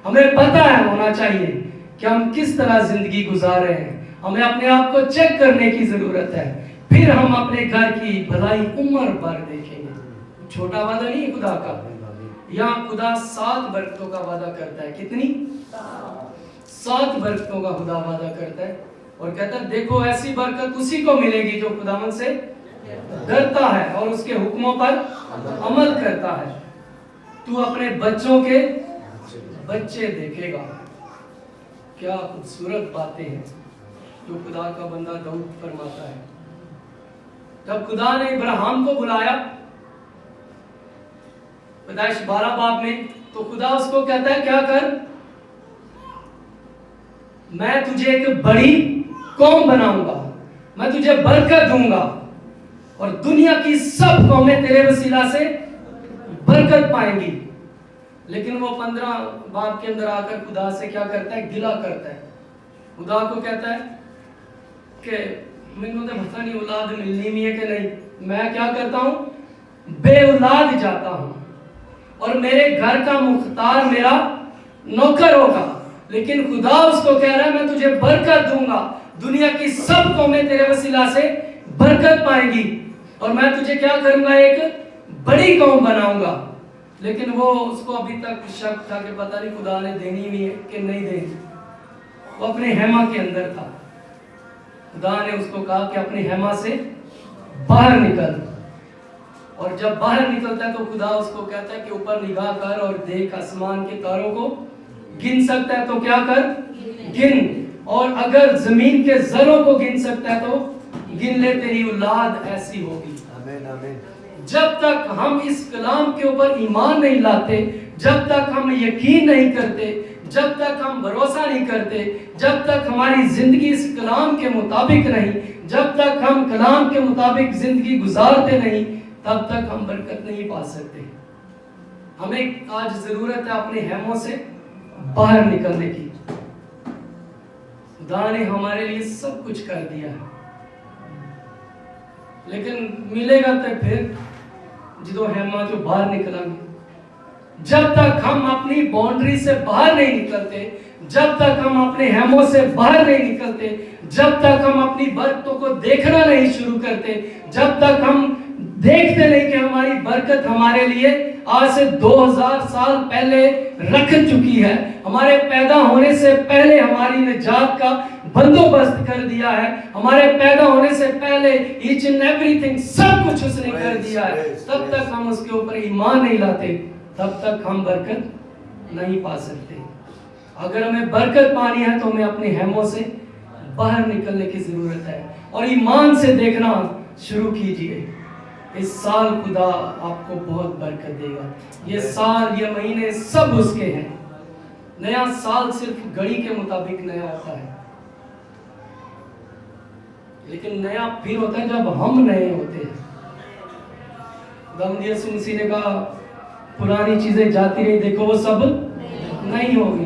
ہمیں پتہ ہے ہونا چاہیے کہ ہم کس طرح زندگی گزار رہے ہیں. ہمیں اپنے آپ کو چیک کرنے کی ضرورت ہے. پھر ہم اپنے گھر کی بھلائی عمر بھر دیکھیں گے. چھوٹا وعدہ نہیں ہے خدا کا. یہاں خدا 7 برکتوں کا وعدہ کرتا ہے. کتنی؟ 7 برکتوں کا خدا وعدہ کرتا ہے، اور کہتا ہے دیکھو ایسی برکت اسی کو ملے گی جو خداوند سے ڈرتا ہے اور اس کے حکموں پر عمل کرتا ہے. تو اپنے بچوں کے بچے دیکھے گا. کیا خوبصورت باتیں ہیں جو خدا کا بندہ داؤد فرماتا ہے. جب خدا نے ابراہیم کو بلایا پیدائش 12 باب میں، تو خدا اس کو کہتا ہے کیا کر؟ میں تجھے ایک بڑی قوم بناؤں گا، میں تجھے برکت دوں گا، اور دنیا کی سب قومیں تیرے وسیلہ سے برکت پائیں گی. لیکن وہ 15 باب کے اندر آ کر خدا سے کیا کرتا ہے؟ گلہ کرتا ہے. خدا کو کہتا ہے کہ میں نے پتہ نہیں اولاد ملنی بھی ہے کہ نہیں. میں کیا کرتا ہوں؟ بے اولاد جاتا ہوں، اور میرے گھر کا مختار میرا نوکر ہوگا. لیکن خدا اس کو کہہ رہا ہے میں تجھے برکت دوں گا، دنیا کی سب قومیں تیرے وسیلہ سے برکت پائیں گی، اور میں تجھے کیا کروں گا؟ ایک بڑی قوم بناؤں گا. لیکن وہ اس کو ابھی تک شک تھا کہ پتہ نہیں خدا نے دینی بھی ہے کہ نہیں دینی. وہ اپنے ہیما کے اندر تھا. خدا نے اس کو کہا کہ اپنے ہیما سے باہر نکل، اور جب باہر نکلتا ہے تو خدا اس کو کہتا ہے کہ اوپر نگاہ کر اور دیکھ آسمان کے تاروں کو گن سکتا ہے تو کیا کر؟ گن. اور اگر زمین کے ذروں کو گن سکتا ہے تو گن لے. تیری اولاد ایسی ہوگی. जब तक हम इस कलाम के ऊपर ईमान नहीं लाते, जब तक हम यकीन नहीं करते, जब तक हम भरोसा नहीं करते, जब तक हमारी जिंदगी इस कलाम के मुताबिक नहीं, जब तक हम कलाम के मुताबिक जिंदगी गुजारते नहीं, तब तक हम बरकत नहीं पा सकते। हमें आज जरूरत है अपने हेमों से बाहर निकलने की। खुदा ने हमारे लिए सब कुछ कर दिया है, लेकिन मिलेगा तो फिर जो हेमा जो बाहर निकलेंगे। जब तक हम अपनी बाउंड्री से बाहर नहीं निकलते, जब तक हम अपने हेमों से बाहर नहीं निकलते, जब तक हम अपनी बरकतों को देखना नहीं शुरू करते, जब तक हम देखते नहीं कि हमारी बरकत हमारे लिए आज से 2000 साल पहले रख चुकी है, हमारे पैदा होने से पहले हमारी निजात का बंदोबस्त कर दिया है, हमारे पैदा होने से पहले ईच एंड एवरीथिंग सब कुछ उसने कर दिया है, तब तक हम उसके ऊपर ईमान नहीं लाते, तब तक हम बरकत नहीं पा सकते। अगर हमें बरकत पानी है तो हमें अपने हेमों से बाहर निकलने की जरूरत है और ईमान से देखना शुरू कीजिए। इस साल खुदा आपको बहुत बरकत देगा। ये साल, ये महीने सब उसके हैं। नया साल सिर्फ घड़ी के मुताबिक नया होता है, लेकिन नया फिर होता है जब हम नए होते हैं। खुदा यीशु मसीह ने कहा पुरानी चीजें जाती रही, देखो वो सब नहीं होगी।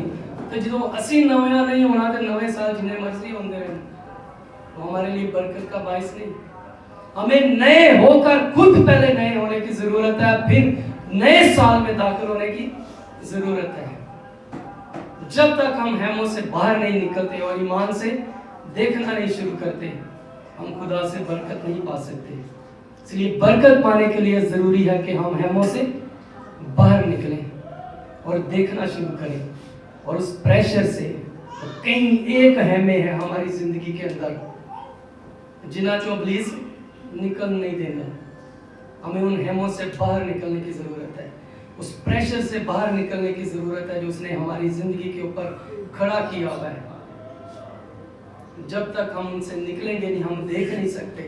तो जो असी नया नहीं होना तो नवे साल जिन्हें मर्जी होंगे रहे, वो हमारे लिए बरकत का बाइस नहीं। हमें नए होकर खुद पहले नए होने की जरूरत है, फिर नए साल में दाखिल होने की जरूरत है। जब तक हम हेमों से बाहर नहीं निकलते और ईमान से देखना नहीं शुरू करते, हम खुदा से बरकत नहीं पा सकते। इसलिए बरकत पाने के लिए जरूरी है कि हम हेमों से बाहर निकलें और देखना शुरू करें। और उस प्रेशर से कई एक हेमे है हमारी जिंदगी के अंदर जिन्हें जो इब्लीस निकल नहीं देना। हमें उन हेमों से बाहर निकलने की जरूरत है, उस प्रेशर से बाहर निकलने की जरूरत है जो उसने हमारी जिंदगी के ऊपर खड़ा किया हुआ है। जब तक हम उनसे निकलेंगे नहीं, हम देख नहीं सकते।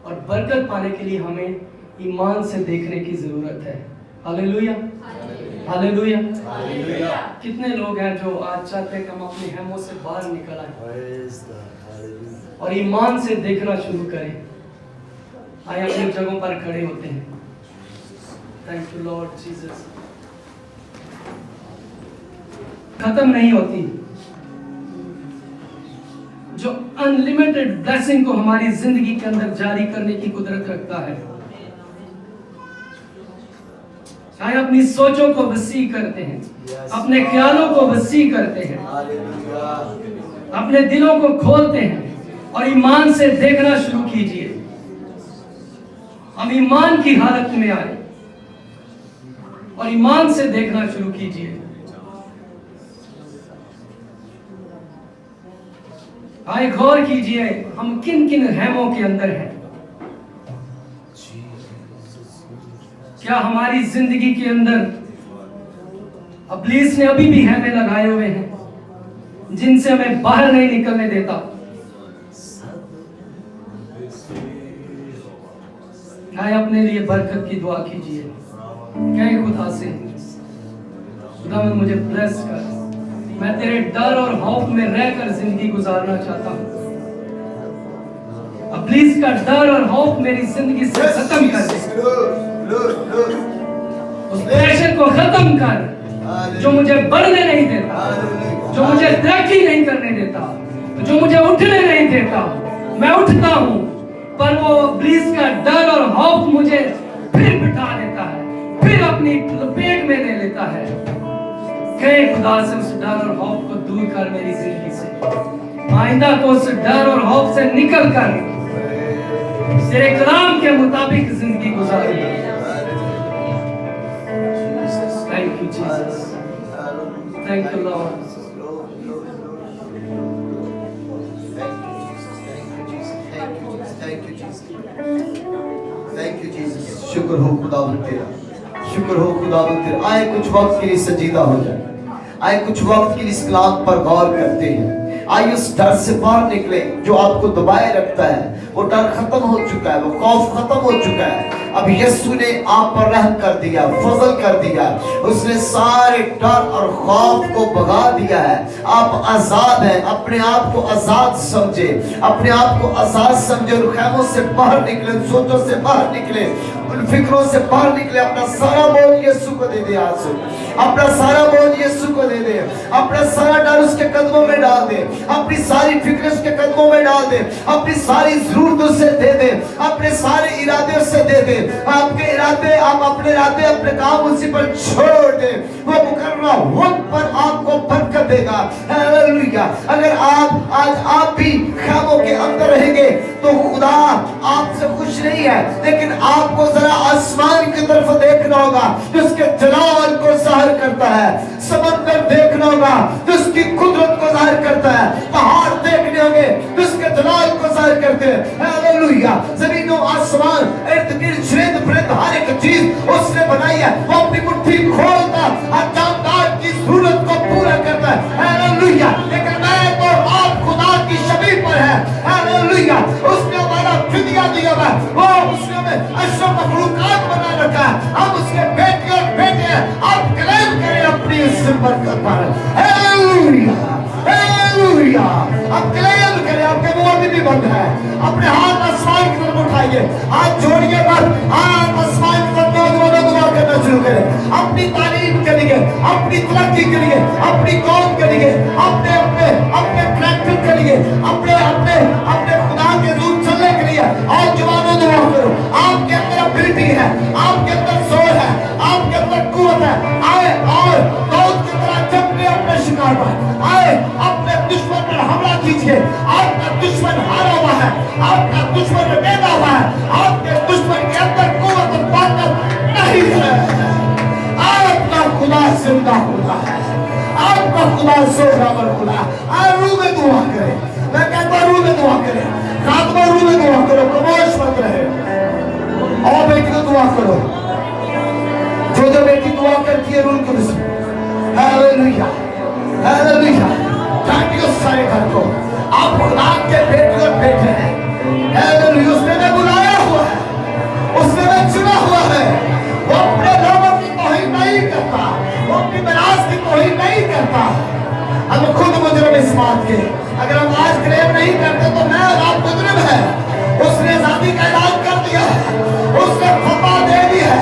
और बरकत पाने के लिए हमें ईमान से देखने की जरूरत है। Hallelujah, hallelujah. कितने लोग हैं जो आज चाहते हैं कि हम अपने हेमों से बाहर निकल आए और ईमान से देखना शुरू करें। आइए अपनी जगहों पर खड़े होते हैं। Thank you Lord Jesus. खत्म नहीं होती जो अनलिमिटेड ब्लेसिंग को हमारी जिंदगी के अंदर जारी करने की कुदरत रखता है। आइए अपनी सोचों को वसी करते हैं, अपने ख्यालों को वसी करते हैं, अपने दिलों को खोलते हैं और ईमान से देखना शुरू कीजिए। हम ईमान की हालत में आए और ईमान से देखना शुरू कीजिए। आइए गौर कीजिए हम किन किन हेमों के अंदर हैं। क्या हमारी जिंदगी के अंदर इब्लीस ने अभी भी हेमे लगाए हुए हैं जिनसे हमें बाहर नहीं निकलने देता? आए अपने लिए बरकत की दुआ कीजिए। कहे खुदा से, खुदा मुझे ब्लेस कर, मैं तेरे डर और खौफ में रहकर जिंदगी गुजारना चाहता हूँ। इब्लीस का डर और खौफ मेरी जिंदगी से खत्म कर दे। उस प्रेशर को खत्म कर जो मुझे बढ़ने नहीं देता, जो मुझे तरक्की नहीं करने देता, जो मुझे उठने नहीं देता। मैं उठता हूँ पर वो इब्लीस का डर और खौफ मुझे फिर बिठा देता है, फिर अपनी लपेट में ले लेता है। कहे खुदा से उस डर और खौफ को दूर कर मेरी जिंदगी से। आइंदा को उस डर और खौफ से निकल कर तेरे कलाम के मुताबिक जिंदगी गुजारूंगा। Thank you, Jesus. Thank you, Lord. Thank you, Jesus. शुक्र हो खुदावंद तेरा, शुक्र हो खुदावंद तेरा। आए कुछ वक्त के लिए सजीदा हो जाए, आए कुछ वक्त के लिए इस कलाम पर गौर करते हैं। आइए उस डर से बाहर निकले जो आपको दबाए रखता है। वो डर खत्म हो चुका है, वो खौफ खत्म हो चुका है। अब यीशु ने आप पर रहम कर दिया, फजल कर दिया, उसने सारे डर और खौफ को भगा दिया है। आप आजाद हैं। अपने आप को आजाद समझे, अपने आप को आजाद समझे, उन खैमों से बाहर निकले, उन सोचों से बाहर निकले, उन फिक्रों से बाहर निकले। अपना सारा बोझ यीशु को दे दे। आज अपना सारा बोझ यीशु को दे दे, अपना सारा डर उसके कदमों में डाल दे, अपनी सारी फिक्र उसके कदमों में डाल दे, अपनी सारी जरूरत उसे दे दे, अपने सारे इरादे उसे दे दे। आपके इरादे, आप अपने इरादे, अपने काम उसी पर छोड़ दे। वो मुकर्रर वक्त पर आपको बरकत देगा। हालेलुया। अगर आप भी ख्वाबों के अंदर रहेंगे तो खुदा आपसे खुश नहीं है, लेकिन आपको जरा आसमान की तरफ देखना होगा जिसके जलाल को ज़ाहिर करता है, समंदर देखना होगा जिसकी कुदरत को ज़ाहिर करता है, पहाड़ देखने होंगे जिसके जलाल को ज़ाहिर करते हैं। हालेलुया। ज़मीन और आसमान, इर्द गिर्द चीज़ वृंद, हर एक चीज उसने बनाई है। वो अपनी मुट्ठी खोलता और जानदार की जरूरत को पूरा करता है। हालेलुया। लेकिन मैं तो आप खुदा की शबीह पर है। हालेलुया। उसने हमारा फिदिया दिया है, वो उसने हमें अशरफ मखलूकात बना रखा है। हम उसके बेटे और बेटे हैं। आप क्लेम करें अपनी इस बरकत पर। Hallelujah, hallelujah. आप क्लेम करें। आपके मुंह अभी भी बंद है। अपने हाथ आसमान की तरफ उठाइए, हाथ जोड़िए, बस हाथ आसमान की तरफ नौजवानों दुआ करना शुरू करें। अपनी तालीम के लिए, अपनी तरक्की के लिए, अपनी कौम के लिए, अपने अपने अपने ट्रैक्टर के लिए, अपने अपने अपने खुदा के रूप चलने के लिए और जवानों दुआ करो। आपके अंदर एबिलिटी है, आपके अंदर जोर है, आपके अंदर कुव्वत है। आए और दाऊद की तरह चपटे अपने शिकार पर आए, अपने दुश्मन पर हमला कीजिए। आपका दुश्मन हारा हुआ है, आपका दुश्मन बेदा हुआ है, आपके दुश्मन के अंदर कुव्वत और ताकत नहीं है। आपका खुदा जिंदा खुदा है, आपका खुदा सोहरावर खुदा। रूह में दुआ करें। मैं कहता हूं रूह में दुआ करें, रात में रूह में दुआ करो, खामोश मत रहे। और बेटी को दुआ करो, जो बेटी दुआ करती है रूह कुदस में। Hallelujah, hallelujah. डांटियो सारे घर को, आप खुदा के बेटे और बेटे हैं। हालेलुया। उसने मैं बुलाया हुआ है, उसने मैं चुना हुआ है। वो अपने लोगों की तौहीन नहीं करता, वो अपनी मिरास की तौहीन नहीं करता। हम खुद मुजरिम इस बात के, अगर हम आज क्लेम नहीं करते तो मैं और आप मुजरिम है। उसने आजादी का ऐलान कर दिया है, उसने फतवा दे दी है,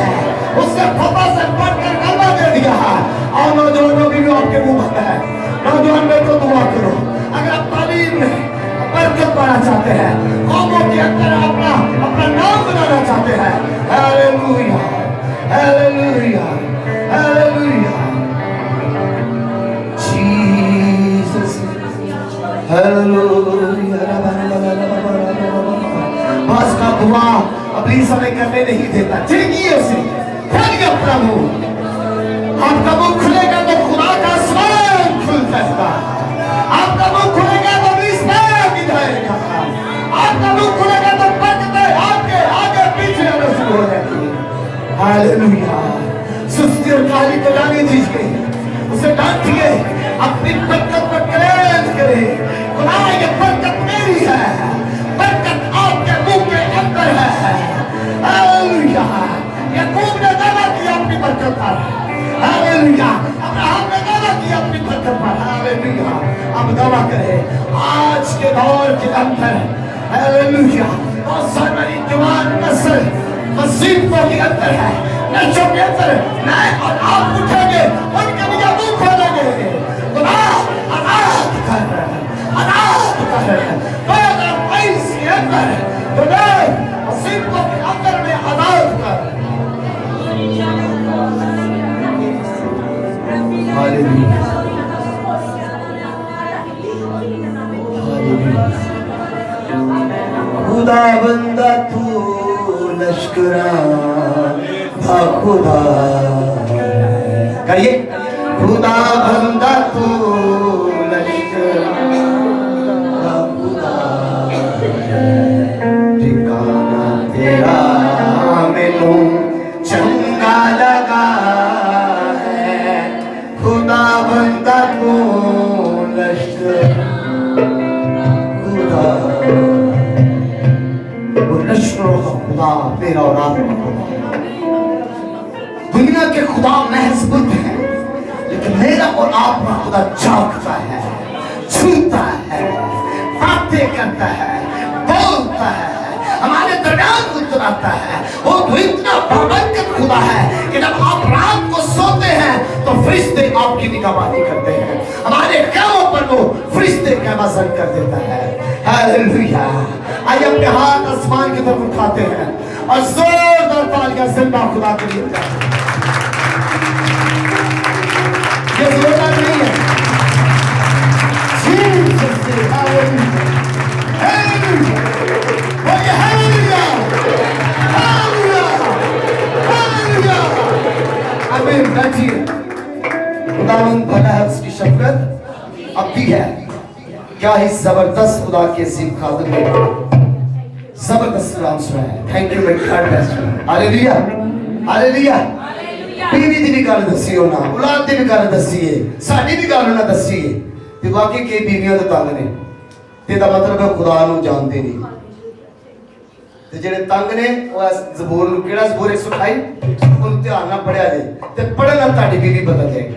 उसने फतवा से बढ़कर कलमा दे दिया है। और नौजवानों की भी आपके मुंह बंद है। नौजवान मेरे को दुआ करो, अगर आप तालीम में बरकत पाना चाहते हैं, कौमों के अंदर अपना अपना नाम बनाना चाहते हैं। हालेलुया, हालेलुया, हालेलुया। Jesus, hallelujah. बस का दुआ अभी समय करने नहीं देता। ठीक उसे खोलिए अपना मुंह। आपका मुंह खुलेगा तो खुदा का आसमान खुलता है। आपका मुंह खुलेगा तो इब्लीस भाग जाएगा। आपका मुंह खुलेगा तो बरकतें आपके आगे पीछे आना शुरू हो जाएगी। हालेलुया। सुस्ती और काहली को जाने दीजिए, उसे डांटिए, अपनी बरकत पर क्लेम करें। खुदा ये बरकत मेरी है, बरकत आपके मुंह के अंदर है। हालेलुया। याकूब ने दावा किया अपनी बरकत पर। हालेलुया। अब्राहम ने दावा किया अपनी बरकत पर। हालेलुया। अब दावा करें आज के दौर के अंदर। हालेलुया। बहुत सारी जवान नस्ल मुसीबतों के अंदर है, नशों के अंदर। मैं और आप उठेंगे, उनके लिए मुंह खोलेंगे। खुदा आजाद कर, आजाद कर। 2022 के अंदर तुम्हें मुसीबतों के अंदर में आजाद कर। Hallelujah, hallelujah. खुदा बंदा तू लश्करा खुदा करिए। खुदा बंदा तू लश्करा खुदा, ठिकाना तेरा मैनू चंगा लगा है। खुदा बंदा तू लश्करा मेरा और आपका खुदा। दुनिया के खुदा महज बुत है, लेकिन मेरा और आपका खुदा जागता है, छूता है, बातें करता है, बोलता है, हमारे दरमियान उतरता है। वो तो इतना बाबरकत खुदा है कि जब आप रात को सोते हैं तो फरिश्ते आपकी निगहबानी करते हैं। हमारे कामों पर वो फरिश्ते का वज़न कर देता है। हालेलुया। आइए अपने हाथ आसमान की तरफ उठाते हैं और जोरदार तालियां जिंदा खुदा के लिए बजाते हैं। ये जोरदार नहीं है, जीसस से हालेलुया, हालेलुया, हालेलुया, हालेलुया, हालेलुया। आमीन। बैठिए। खुदावंद भला है, उसकी शफकत अब भी है। क्या ही जबरदस्त खुदा के अजीम खादिम ने जबरदस्त कलाम सुना है। Thank you my God bless you. Hallelujah, hallelujah. बीवी दी भी गल दसी होना, औलाद दी भी गल दसी है, साडी भी गल ना दसी है। ते वाकई कई बीवियां तो तंग ने, ते दा मतलब है खुदा नु जानते नहीं। ते जेड़े तंग ने वो ज़बूर नु केड़ा ज़बूर 128 उन ध्यान नाल पढ़िया जे ते पढ़न नाल ताडी बीवी बदल जाएगी।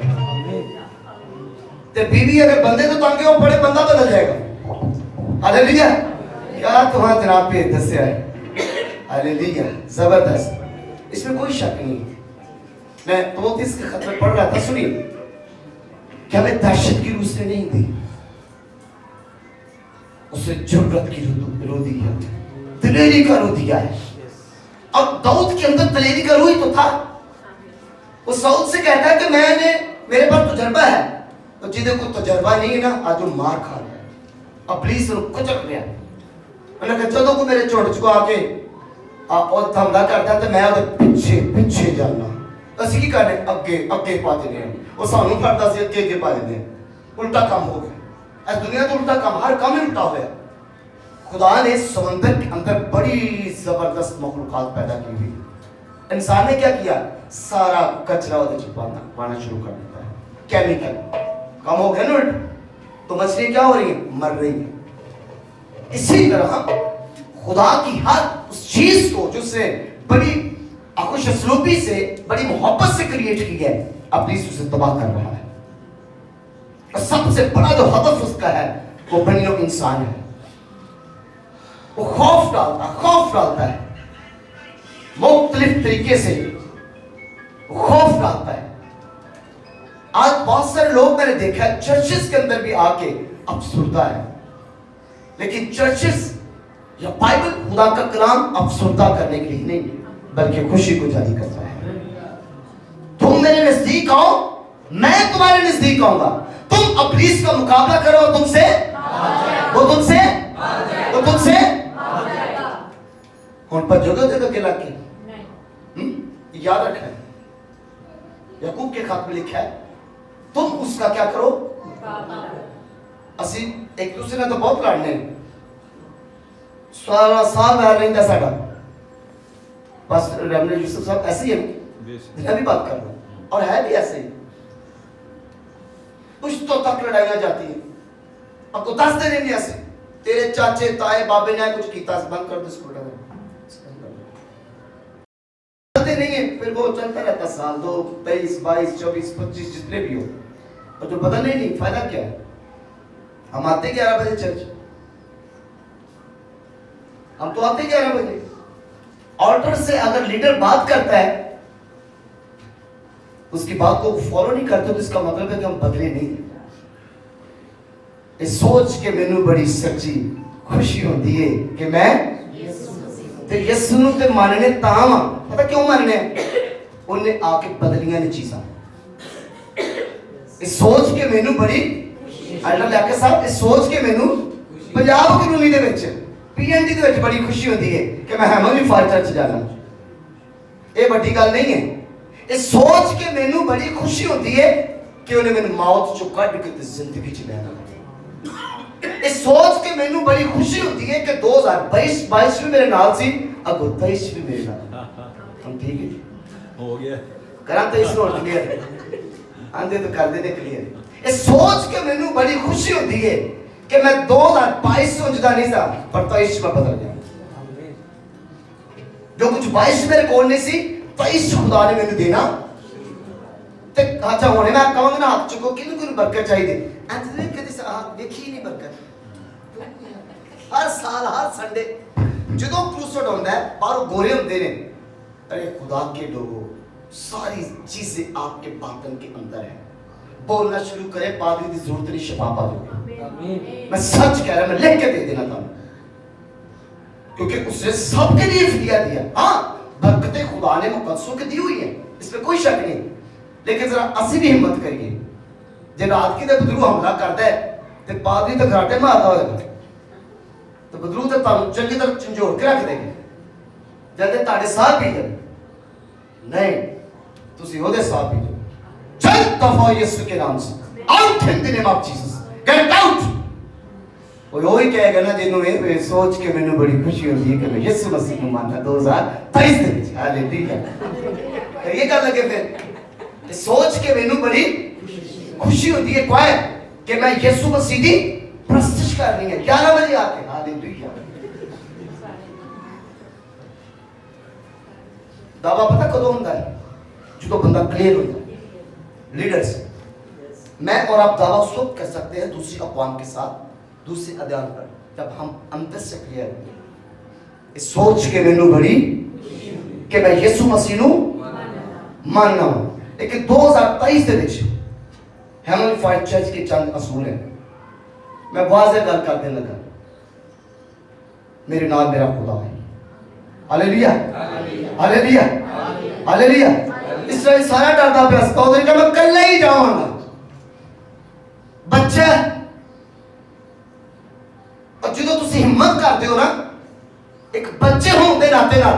ते बीवी अगर बंदे तो तंग है वो पढ़े बंदा बदल जाएगा। हालेलुया। क्या तुम्हारा जनाब पे दस्या है। हालेलुया, जबरदस्त, इसमें कोई शक नहीं। मैं तो इसके खत में पढ़ रहा था, सुनिए, क्या हमें दहशत की रूह से नहीं दी, उसे जुर्रत की रूह दी है, दिलेरी का रूह दिया है। अब दाऊद के अंदर दिलेरी का रूह ही तो था। वो साउद से कहता है कि मेरे पास तजुर्बा है, तो जिधे को तजुर्बा नहीं है ना, आज वो मार खा रहा है, अब पुलिस कुचक रहा है। मैंने कहा जदों को मेरे झुंड च आके और हमला करता तो मैं पिछे पिछे जाना। ਅਸੀਂ ਕੀ ਕਰਨੇ, ਅੱਗੇ ਅੱਗੇ ਪਾ ਦਿੰਦੇ ਹਾਂ। ਉਹ ਸਾਨੂੰ ਫੜਦਾ ਸੀ, ਅੱਗੇ ਅੱਗੇ ਪਾ ਦਿੰਦੇ ਹਾਂ। ਉਲਟਾ ਕੰਮ ਹੋ ਗਿਆ। ਇਸ ਦੁਨੀਆ ਤੋਂ ਉਲਟਾ ਕੰਮ, ਹਰ ਕੰਮ ਹੀ उल्टा होया। खुदा ने समंदर के अंदर बड़ी जबरदस्त मखलूकात पैदा की हुई। इंसान ने क्या किया, सारा कचरा उधर पाना शुरू कर देता है, केमिकल काम हो गया ना उल्टा, तो मछली क्या हो रही है, मर रही है। इसी तरह खुदा की हर उस चीज को जिससे बड़ी खुश असलूबी से, बड़ी मोहब्बत से क्रिएट की है, अपनी उसे तबाह कर रहा है। और सबसे बड़ा जो हदफ उसका है वो बनियो इंसान है। वो खौफ डालता है मुख्तलिफ तरीके से, खौफ डालता है। आज बहुत सारे लोग मैंने देखा है चर्चेस के अंदर भी आके अफसुर्दा है, लेकिन चर्चेस या बाइबल खुदा का कलाम अफसुर्दा करने के लिए नहीं, बल्कि खुशी को जारी करता है। तुम मेरे नजदीक आओ, मैं तुम्हारे नजदीक आऊंगा। तुम इब्लीस का मुकाबला करो, वो तुमसे हुन पर जगह के लाके याद रखना है, याकूब के खत में लिखा है, तुम उसका क्या करो। असी एक दूसरे ने तो बहुत लड़ने, सारा साल रह रहा साडा बस रेवरेंड यूसुफ साहब ऐसे ही है, मैं भी बात कर रहा हूं, और है भी ऐसे ही। पुश्तों तक लड़ाइयां जाती है। अब तो 10 दिन नहीं ऐसे, तेरे चाचे ताए बाबे ने कुछ किया, बंद कर दो स्कूल नहीं है, फिर वो चलता रहता साल 2, 23, 22, 24, 25 जितने भी हो, और जो बदलने नहीं, फायदा क्या है। हम आते 11 बजे चर्च, हम तो आते 11 बजे। ऑल्टर से अगर लीडर बात करता है, उसकी बात को फॉलो नहीं करते, तो इसका मतलब है कि हम बदले नहीं। इस सोच के मैनू बड़ी सच्ची खुशी होती है कि मैं ते यसू नूं ते मानने तां वां। पता क्यों मानने, उन्हें आके बदलियां ने चीज़ां। इस सोच के मैनू बड़ी अल्लाह लाके साहब, इस सोच के मैनू पंजाब कलोनी दे विच पीएनडी दे विच बड़ी खुशी होती है कि मैं हैमली फार चर्च जाना। ये बड़ी गल नहीं है। इस सोच के मैनू बड़ी खुशी होती है कि उन्हें मैंने मौत चो कट के जिंदगी च लेना। इस सोच के मैनू बड़ी खुशी होती है कि 2022 भी मेरे नाल सी, अगो 23 भी मेरे नाल। हम ठीक है, हो गया करा 23 नोट क्लियर, आंदे तो कर देने क्लियर। इस सोच के मैनू बड़ी खुशी होती है कि मैं 2022 सोचता नहीं था, पर 23 में बदल गया। जो कुछ 22 मेरे कोल नहीं सी 23 खुदा ने मैंने देना ते अच्छा होने मैं कहूंगा ना हाथ चुको किन किन बरकत चाहिए अंत में कभी देखी नहीं बरकत हर साल हर संडे जो क्रूसड होता है बाहर गोरे होते हैं अरे खुदा के लोगों सारी चीजें आपके बातन के अंदर है बोलना शुरू करे पादरी की जरूरत नहीं शफा पा दोगे मैं सच कह रहा मैं लिख के दे देना था क्योंकि उसने सबके लिए फिदिया दिया हाँ बरकतें खुदा ने मुकद्दसों की दी हुई है इसमें कोई शक नहीं लेकिन जरा असी भी हिम्मत करिए जब रात की बदरू हमला करता है तो पादरी तो घराटे मारता होगा तो बदरू तो तुम चंगी तरह झंझोड़ के रख देंगे जल्दी ताड़े साथ पी जाए नहीं तुसी ओदे साथ पी जाओ चल दफा यीशु के नाम से out in the name of Jesus get out वो ही कहेगा ना जिन्हों ये सोच के मैंने बड़ी खुशी होती है कि मैं यीशु मसीह को मानता 2023 ਦੇ ਵਿੱਚ हालेलुया ये कर लगे फिर सोच के मैंने बड़ी खुशी होती है क्या है कि मैं यीशु मसीह की प्रस्तुत कर रही है 11 बजे आके हालेलुया दावा पता कदों होता है जो बंदा क्लियर होता है लीडर्स मैं और आप दावा उस वक्त कर सकते हैं दूसरी अक़वाम के साथ दूसरे अध्याय पर जब हम अंदर से क्लियर होंगे इस सोच के मैंने बड़ी कि मैं यीशु मसीह ਨੂੰ मानना हूं लेकिन 2023 ਦੇ ਵਿੱਚ ਹੈਮਨ ਫਾਈਟ ਚਰਚ के चंद असूल हैं मैं वाज़े गल करने लगा मेरे नाल मेरा खुदा है हालेलुया हालेलुया हालेलुया इसराइल सारा डरदा पिया सी उधर कि मैं कल्ला ही जावांगा बच्चा और जो तुसी हिम्मत करते हो ना एक बच्चे होने के नाते नाल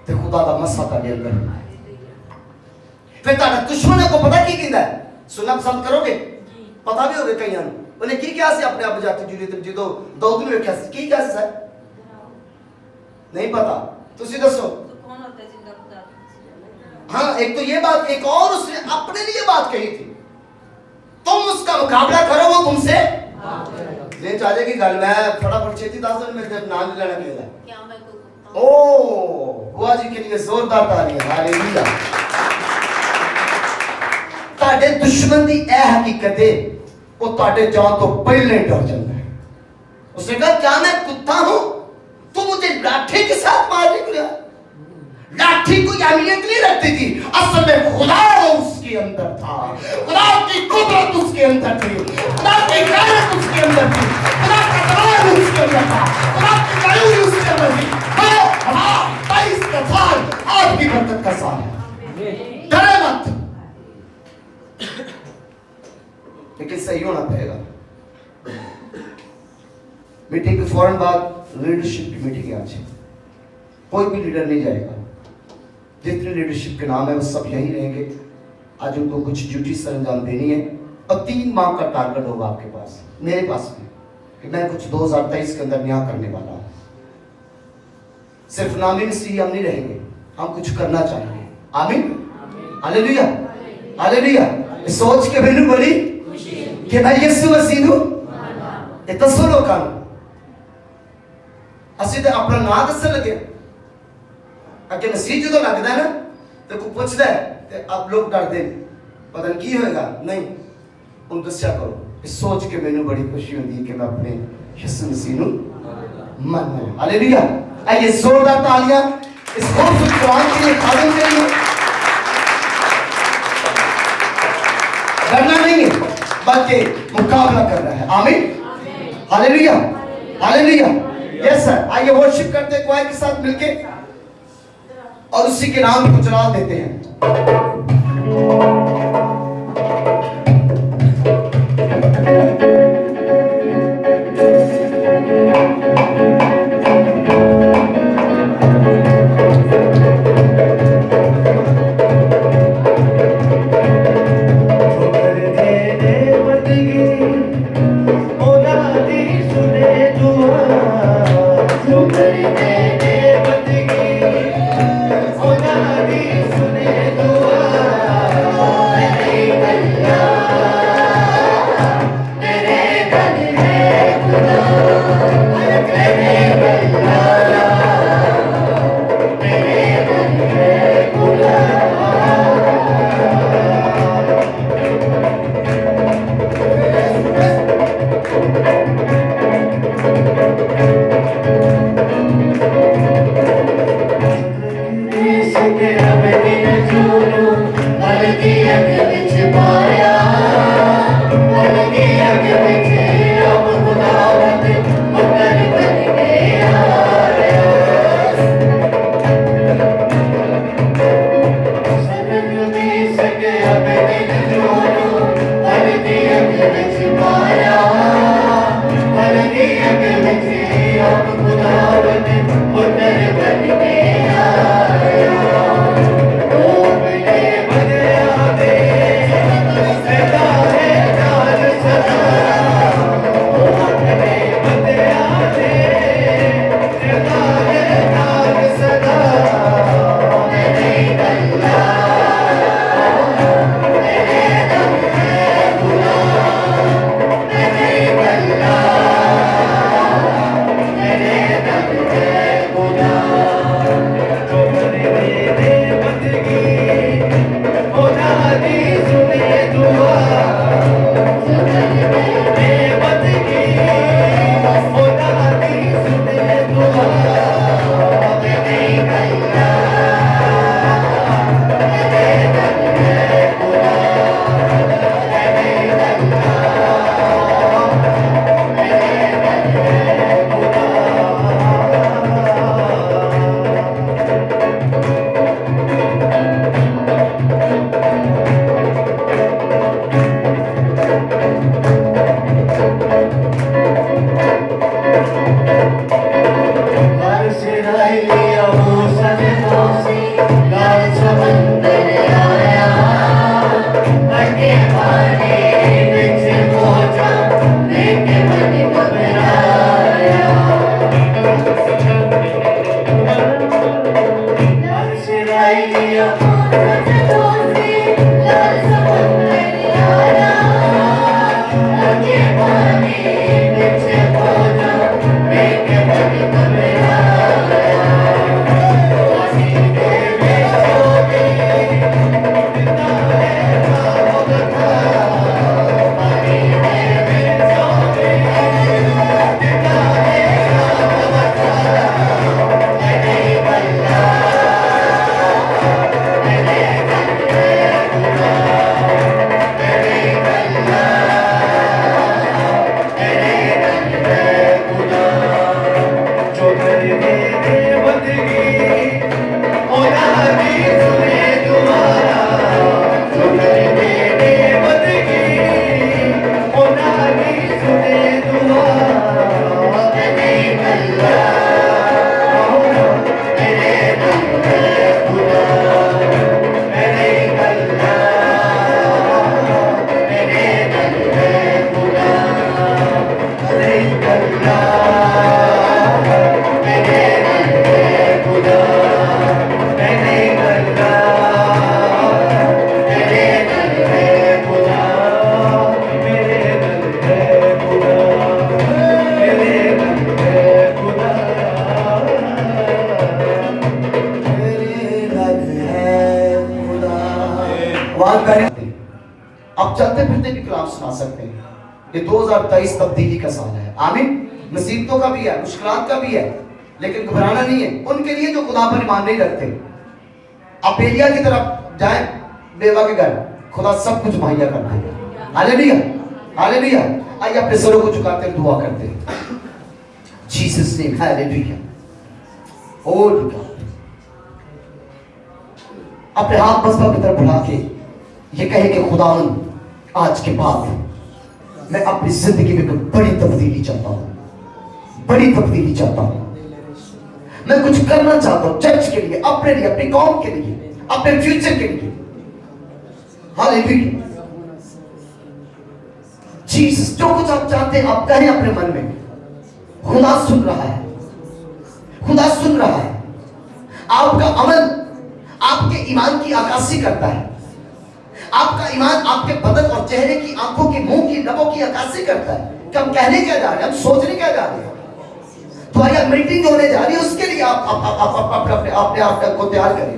ते खुदा दा मसा ताडे अंदर फिर ताड़ा दुश्मन को पता की कहंदा है सुनना पसंद करोगे पता भी होवे कईयां नु उन्हें की कहा सी अपने आप जाति जुड़ी ते जो दाऊद ने वेख्या सी की कहा सी सर नहीं पता तुसी दसो कौन होता है जिंदा खुदा हाँ एक तो ये बात एक और उसने अपने लिए बात कही थी तुम उसका मुकाबला करो वो तुमसे ले चाहे की गल मैं फटाफट छेती 10 मिनट में तेरे नाम लेना पड़ेगा क्या मैं कोई ओ बुआ जी के लिए जोरदार तालियां हालेलुया ताड़े दुश्मन दी ए हकीकत है वो ताड़े जान तो पहले डर जाता है उसने कहा क्या मैं कुत्ता हूं तू मुझे लाठी के साथ मारने को लाया लाठी कोई अहमियत नहीं रखती थी असल में खुदा उसके अंदर था खुदा की कुदरत उसके अंदर थी खुदा की गैरत उसके अंदर थी खुदा का कमाल उसके अंदर था खुदा की गायु उसके अंदर थी हाँ 22 का साल आपकी बरकत का साल है डरे मत लेकिन सही होना पड़ेगा मीटिंग के फौरन बाद लीडरशिप की मीटिंग है आज कोई भी लीडर नहीं जाएगा जितने लीडरशिप के नाम है वो सब यही रहेंगे आज उनको कुछ ड्यूटी सर अंजाम देनी है और 3 माह का टारगेट होगा आपके पास मेरे पास भी कि मैं कुछ 2023 के अंदर नया करने वाला हूँ सिर्फ नामी नसीह हम नहीं रहेंगे हम कुछ करना चाहेंगे आमीन हालेलुया हालेलुया सोच के मैंने बोली कि मैं यीशु मसीह ਨੂੰ ਇਹ ਦੱਸੋ ਲੋਕਾਂ ਨੂੰ ਅਸੀਂ ਤੇ ਆਪਣਾ ਨਾਂ ਦੱਸਣ ਲੱਗੇ ਅੱਗੇ ਮਸੀਹ ਜਦੋਂ ਲੱਗਦਾ ਨਾ ਤੇ ਕੋਈ ਪੁੱਛਦਾ ਤੇ ਆਪ ਲੋਕ ਡਰਦੇ ਨੇ ਪਤਾ ਨਹੀਂ ਕੀ ਹੋਏਗਾ ਨਹੀਂ ਉਹਨੂੰ ਦੱਸਿਆ ਕਰੋ ਇਹ ਸੋਚ ਕੇ ਮੈਨੂੰ ਬੜੀ ਖੁਸ਼ੀ ਹੁੰਦੀ ਹੈ ਕਿ ਮੈਂ ਆਪਣੇ ਯਿਸੂ ਮਸੀਹ ਨੂੰ ਮੰਨਦਾ ਹਾਂ ਹਾਲੇਲੂया आइए जोरदार तालियां इस खूबसूरत कुरान के लिए खादिम के लिए डरना नहीं है बल्कि मुकाबला करना है आमीन हालेलुया हालेलुया यस सर आइए वर्शिप करते हैं क्वायर के साथ मिलके और उसी के नाम को चला देते हैं आप चलते फिरते भी कलाम सुना सकते हैं। ये 2023 तब्दीली का साल है, आमीन। मुसीबतों का भी है, मुश्किलात का भी है, लेकिन घबराना नहीं है उनके लिए जो खुदा पर ईमान नहीं रखते। आप एलिया की तरफ जाएं, बेवा के घर, खुदा सब कुछ मुहैया कर देगा। Hallelujah, hallelujah. आइए अपने सरों को झुकाते हैं, दुआ करते हैं। Jesus name, hallelujah. और अपने हाथ मसबा की तरफ बढ़ा के ये कहे कि खुदावन आज के बाद मैं अपनी जिंदगी में कोई बड़ी तब्दीली चाहता हूँ, बड़ी तब्दीली चाहता हूँ। मैं कुछ करना चाहता हूँ चर्च के लिए, अपने लिए, अपनी कौम के लिए, अपने फ्यूचर के लिए। हालेलुया। जीसस, जो कुछ आप चाहते हैं आप कहें अपने मन में। खुदा सुन रहा है, खुदा सुन रहा है। आपका अमल आपके ईमान की अक्कासी करता है। आपका ईमान आपके बदन और चेहरे की, आंखों की, मुंह की, लबों की अक्कासी करता है कि हम कहने क्या जा रहे हैं, हम सोचने क्या जा रहे हैं। तो आइए मीटिंग होने जा रही है, उसके लिए आप अपने आप को तैयार करिए।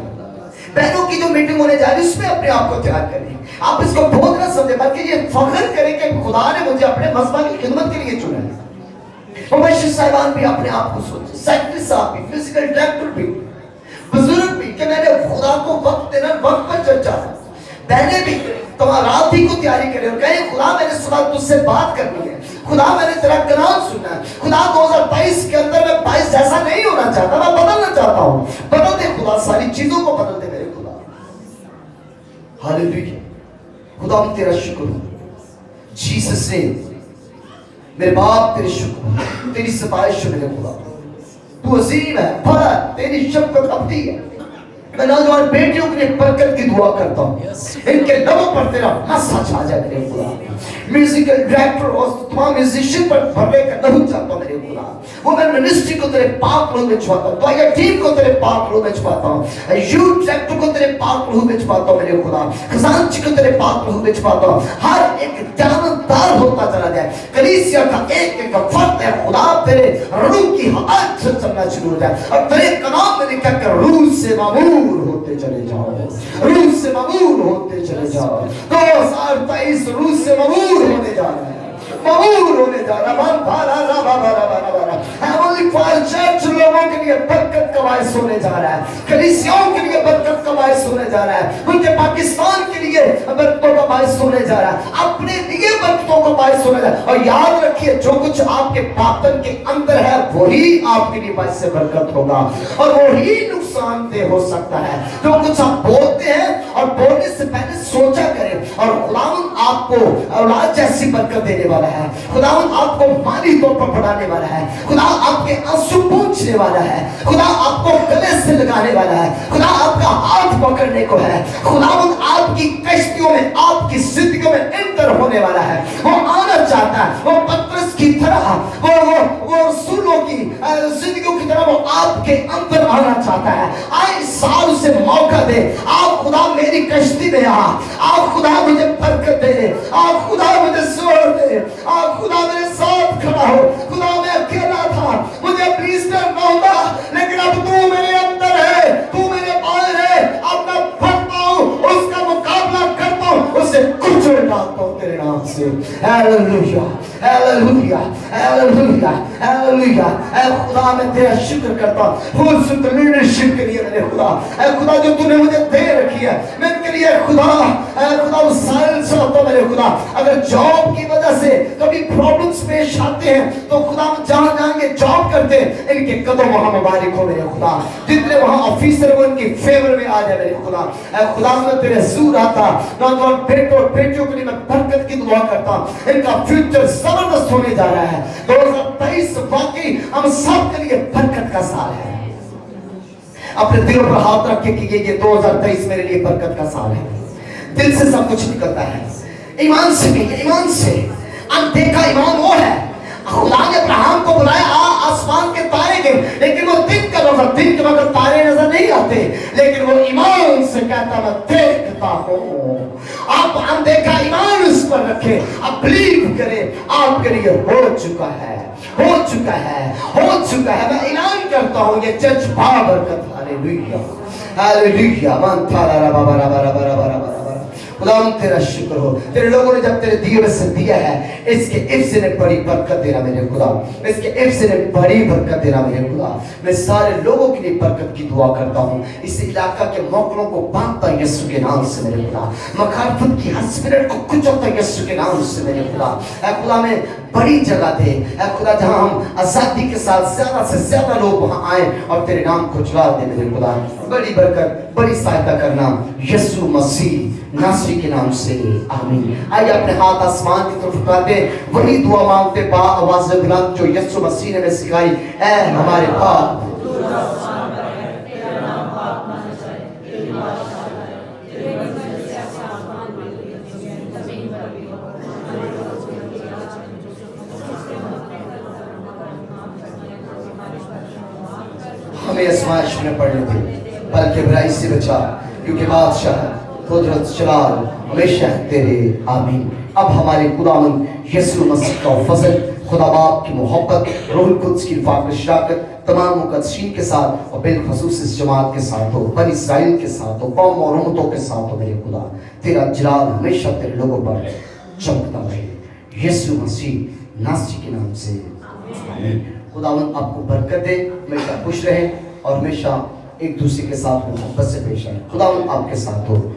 बहनों की जो मीटिंग होने जा रही है उसमें अपने आप को तैयार करिए। आप इसको बोझ ना समझे, बल्कि ये फख्र करें कि खुदा ने मुझे अपने मज़बा की खिदमत के लिए चुना है। मुबश्शिर साहिबान भी अपने आप को सोचे, सेक्रेटरी साहब भी, फिजिकल डायरेक्टर भी, बुजुर्ग भी कि मैंने खुदा को वक्त देना, वक्त पर चर्चा। बहनें भी तुम्हारा रात ही को तैयारी करें और कहें खुदा मैंने सुबह तुझसे बात करनी है, खुदा मैंने तेरा कलाम सुनना है, खुदा 2023 के अंदर मैं 22 जैसा नहीं होना चाहता, मैं बदलना चाहता हूँ, बदल दे खुदा, सारी चीजों को बदल दे मेरे खुदा। हालेलुया, खुदा तेरा शुक्र हो जीसस ने, मेरे बाप तेरे शुक्र, तेरी सिफारिश मेरे खुदा, तू अजीम है, बड़ा, तेरी शफ़क़त अबदी है। मैं नौजवान बेटियों के लिए बरकत की दुआ करता हूँ, इनके लबों पर तेरा मसा छा जाए मेरे खुदा। म्यूजिकल डायरेक्टर और तमाम म्यूजिशियन पर भरने का नहू चाहता हूँ मेरे खुदा। वो मैं मिनिस्ट्री को तेरे पाक रूह में छुपाता हूँ, तो टीम को तेरे पाक रूह में छुपाता हूँ, यूथ सेक्टर को तेरे पाक रूह में छुपाता हूँ मेरे खुदा, खजांची को तेरे पाक रूह में छुपाता हूँ। हर एक जानदार होता चला जाए, कलीसिया का एक एक फर्द है खुदा तेरे रूह की हवा से चलना शुरू हो जाए और तेरे कलाम में लिखा कर रूह से मामूर होते चले जाओ, रूह से मामूर होते चले जाओ। 2023 रूह से मामूर होने जा रहा है, मामूर होने जा रहा है। हेवनली फादर चर्च लोगों के लिए बरकत का बायस होने जा रहा है, कलीसियाओं के लिए बरकत का बायस होने जा रहा है, उनके पाकिस्तान के लिए बरकतों का बायस होने जा रहा है, अपने लिए बरकतों का बायस होने जा रहा है। और याद रखिए जो कुछ आपके बातन के अंदर है वही आपके लिए बायस से बरकत होगा और वही नुकसानदेह हो सकता है। जो कुछ आप बोलते हैं और बोलने से पहले सोचा करें, और खुदावंद आपको औलाद जैसी बरकत देने वाला है, खुदावंद आपको माली तौर पर बढ़ाने वाला है, खुदा आपके आंसू पोंछने वाला है, खुदा आपको गले से लगाने वाला है, खुदा आपका हाथ पकड़ने को है, खुदावंद आपकी कश्तियों में, आपकी जिंदगियों में एंटर होने वाला है। वो आना चाहता है, वो पतरस की तरह, वो रसूलों की जिंदगियों की तरह वो आपके अंदर आना चाहता है। आए साल उसे मौका दे, आप खुदा मेरी कश्ती में आप खुदा मुझे बरकत दे, आप खुदा मुझे जोर दे, आप खुदा मेरे साथ खड़ा हो। खुदा मैं अकेला था, मुझे प्रीस्टर ना होता, लेकिन अब तू मेरे अंदर है, तू मेरे बाहर है, अब मैं बढ़ता हूँ, उसका मुकाबला करता हूँ, उसे कुचल डालता हूँ तेरे नाम से। हालेलुया, हालेलुया, हालेलुया, हालेलुया। ऐ खुदा मैं तेरा शुक्र करता हूँ फुल शुक्र लीडरशिप के लिए मेरे खुदा, ऐ खुदा जो तूने मुझे दे रखी है, मैं इनके लिए खुदा, ऐ खुदा उस साइल से होता मेरे खुदा। अगर जॉब की वजह से कभी प्रॉब्लम्स पेश आते हैं तो खुदा जहाँ जाएंगे जॉब करते हैं, इनके कदम वहाँ मुबारक हो मेरे खुदा, जितने वहाँ ऑफिसर वो इनकी फेवर में आ जाए मेरे खुदा। ऐ खुदा मैं तेरे हजूर आता, नौजवान बेटियों के लिए मैं बरकत की दुआ करता हूँ, इनका फ्यूचर जबरदस्त होने जा रहा है। 2023 वाकई हम सब के लिए बरकत का साल है। अपने दिलों पर हाथ रख के कि ये 2023 मेरे लिए बरकत का साल है। दिल से सब कुछ निकलता है, ईमान से नहीं, ईमान से। अनदेखा ईमान वो है, खुदा ने अब्राहम को बुलाया, आसमान के तारे गिन, लेकिन वो दिन के वक्त तारे नजर नहीं आते, लेकिन वो ईमान से कहता मैं देखता हूँ। आप अनदेखा ईमान उस पर रखे, आप बिलीव करें, आपके लिए हो चुका है, हो चुका है, हो चुका है। मैं ऐलान करता हूँ ये चर्च बाबरकत। Hallelujah, hallelujah. मन थाला रा बाबा रा बारा बारा बारा बारा। खुदावंद तेरा शुक्र हो, तेरे लोगों ने जब तेरे दिए में से दिया है, इसके इफ्स ने बड़ी बरकत देना मेरे खुदा, इसके इफ्स ने बड़ी बरकत देना मेरे खुदा। मैं सारे लोगों के लिए बरकत की दुआ करता हूँ, इस इलाका के मौकों को बांधता यीशु के नाम से मेरे खुदा, मखारफत की हर स्पिरिट को कुचलता यीशु के नाम से मेरे खुदा। ऐ खुदा में बड़ी जगह दे, ऐ खुदा जहाँ हम आजादी के साथ ज्यादा से ज्यादा लोग वहाँ आए और तेरे नाम को जला दे मेरे खुदा। बड़ी बरकत, बड़ी सहायता करना यीशु मसीह नासरी के नाम से, आमीन। आइए अपने हाथ आसमान की तरफ उठाते, वही दुआ मांगते बा आवाज़ बुलंद जो यीशु मसीह ने हमें सिखाई। ऐ हमारे बाप, हमें आसमाइश में पड़ने दे, बल्कि बुराई से बचा, क्योंकि बादशाह कुदरत जलाल हमेशा तेरे, आमीन। अब हमारे खुदावंद यीशु मसीह का फजल, खुदा बाप की मोहब्बत, रूहुल कुद्स की रफ़ाक़त शराकत तमाम मुक़द्दसीन के साथ और बिलख़ुसूस इस जमात के साथ हो, बनी इस्राइल के साथ हो, कौम और उम्मतों के साथ हो मेरे खुदा। तेरा जलाल हमेशा तेरे लोगों पर चमकता रहे, यीशु मसीह नासरी के नाम से, आमीन। खुदावंद आपको बरकत दे, हमेशा खुश रहे और हमेशा ایک دوسرے کے ساتھ محبت سے پیش آئیں. خدا آپ کے ساتھ ہو.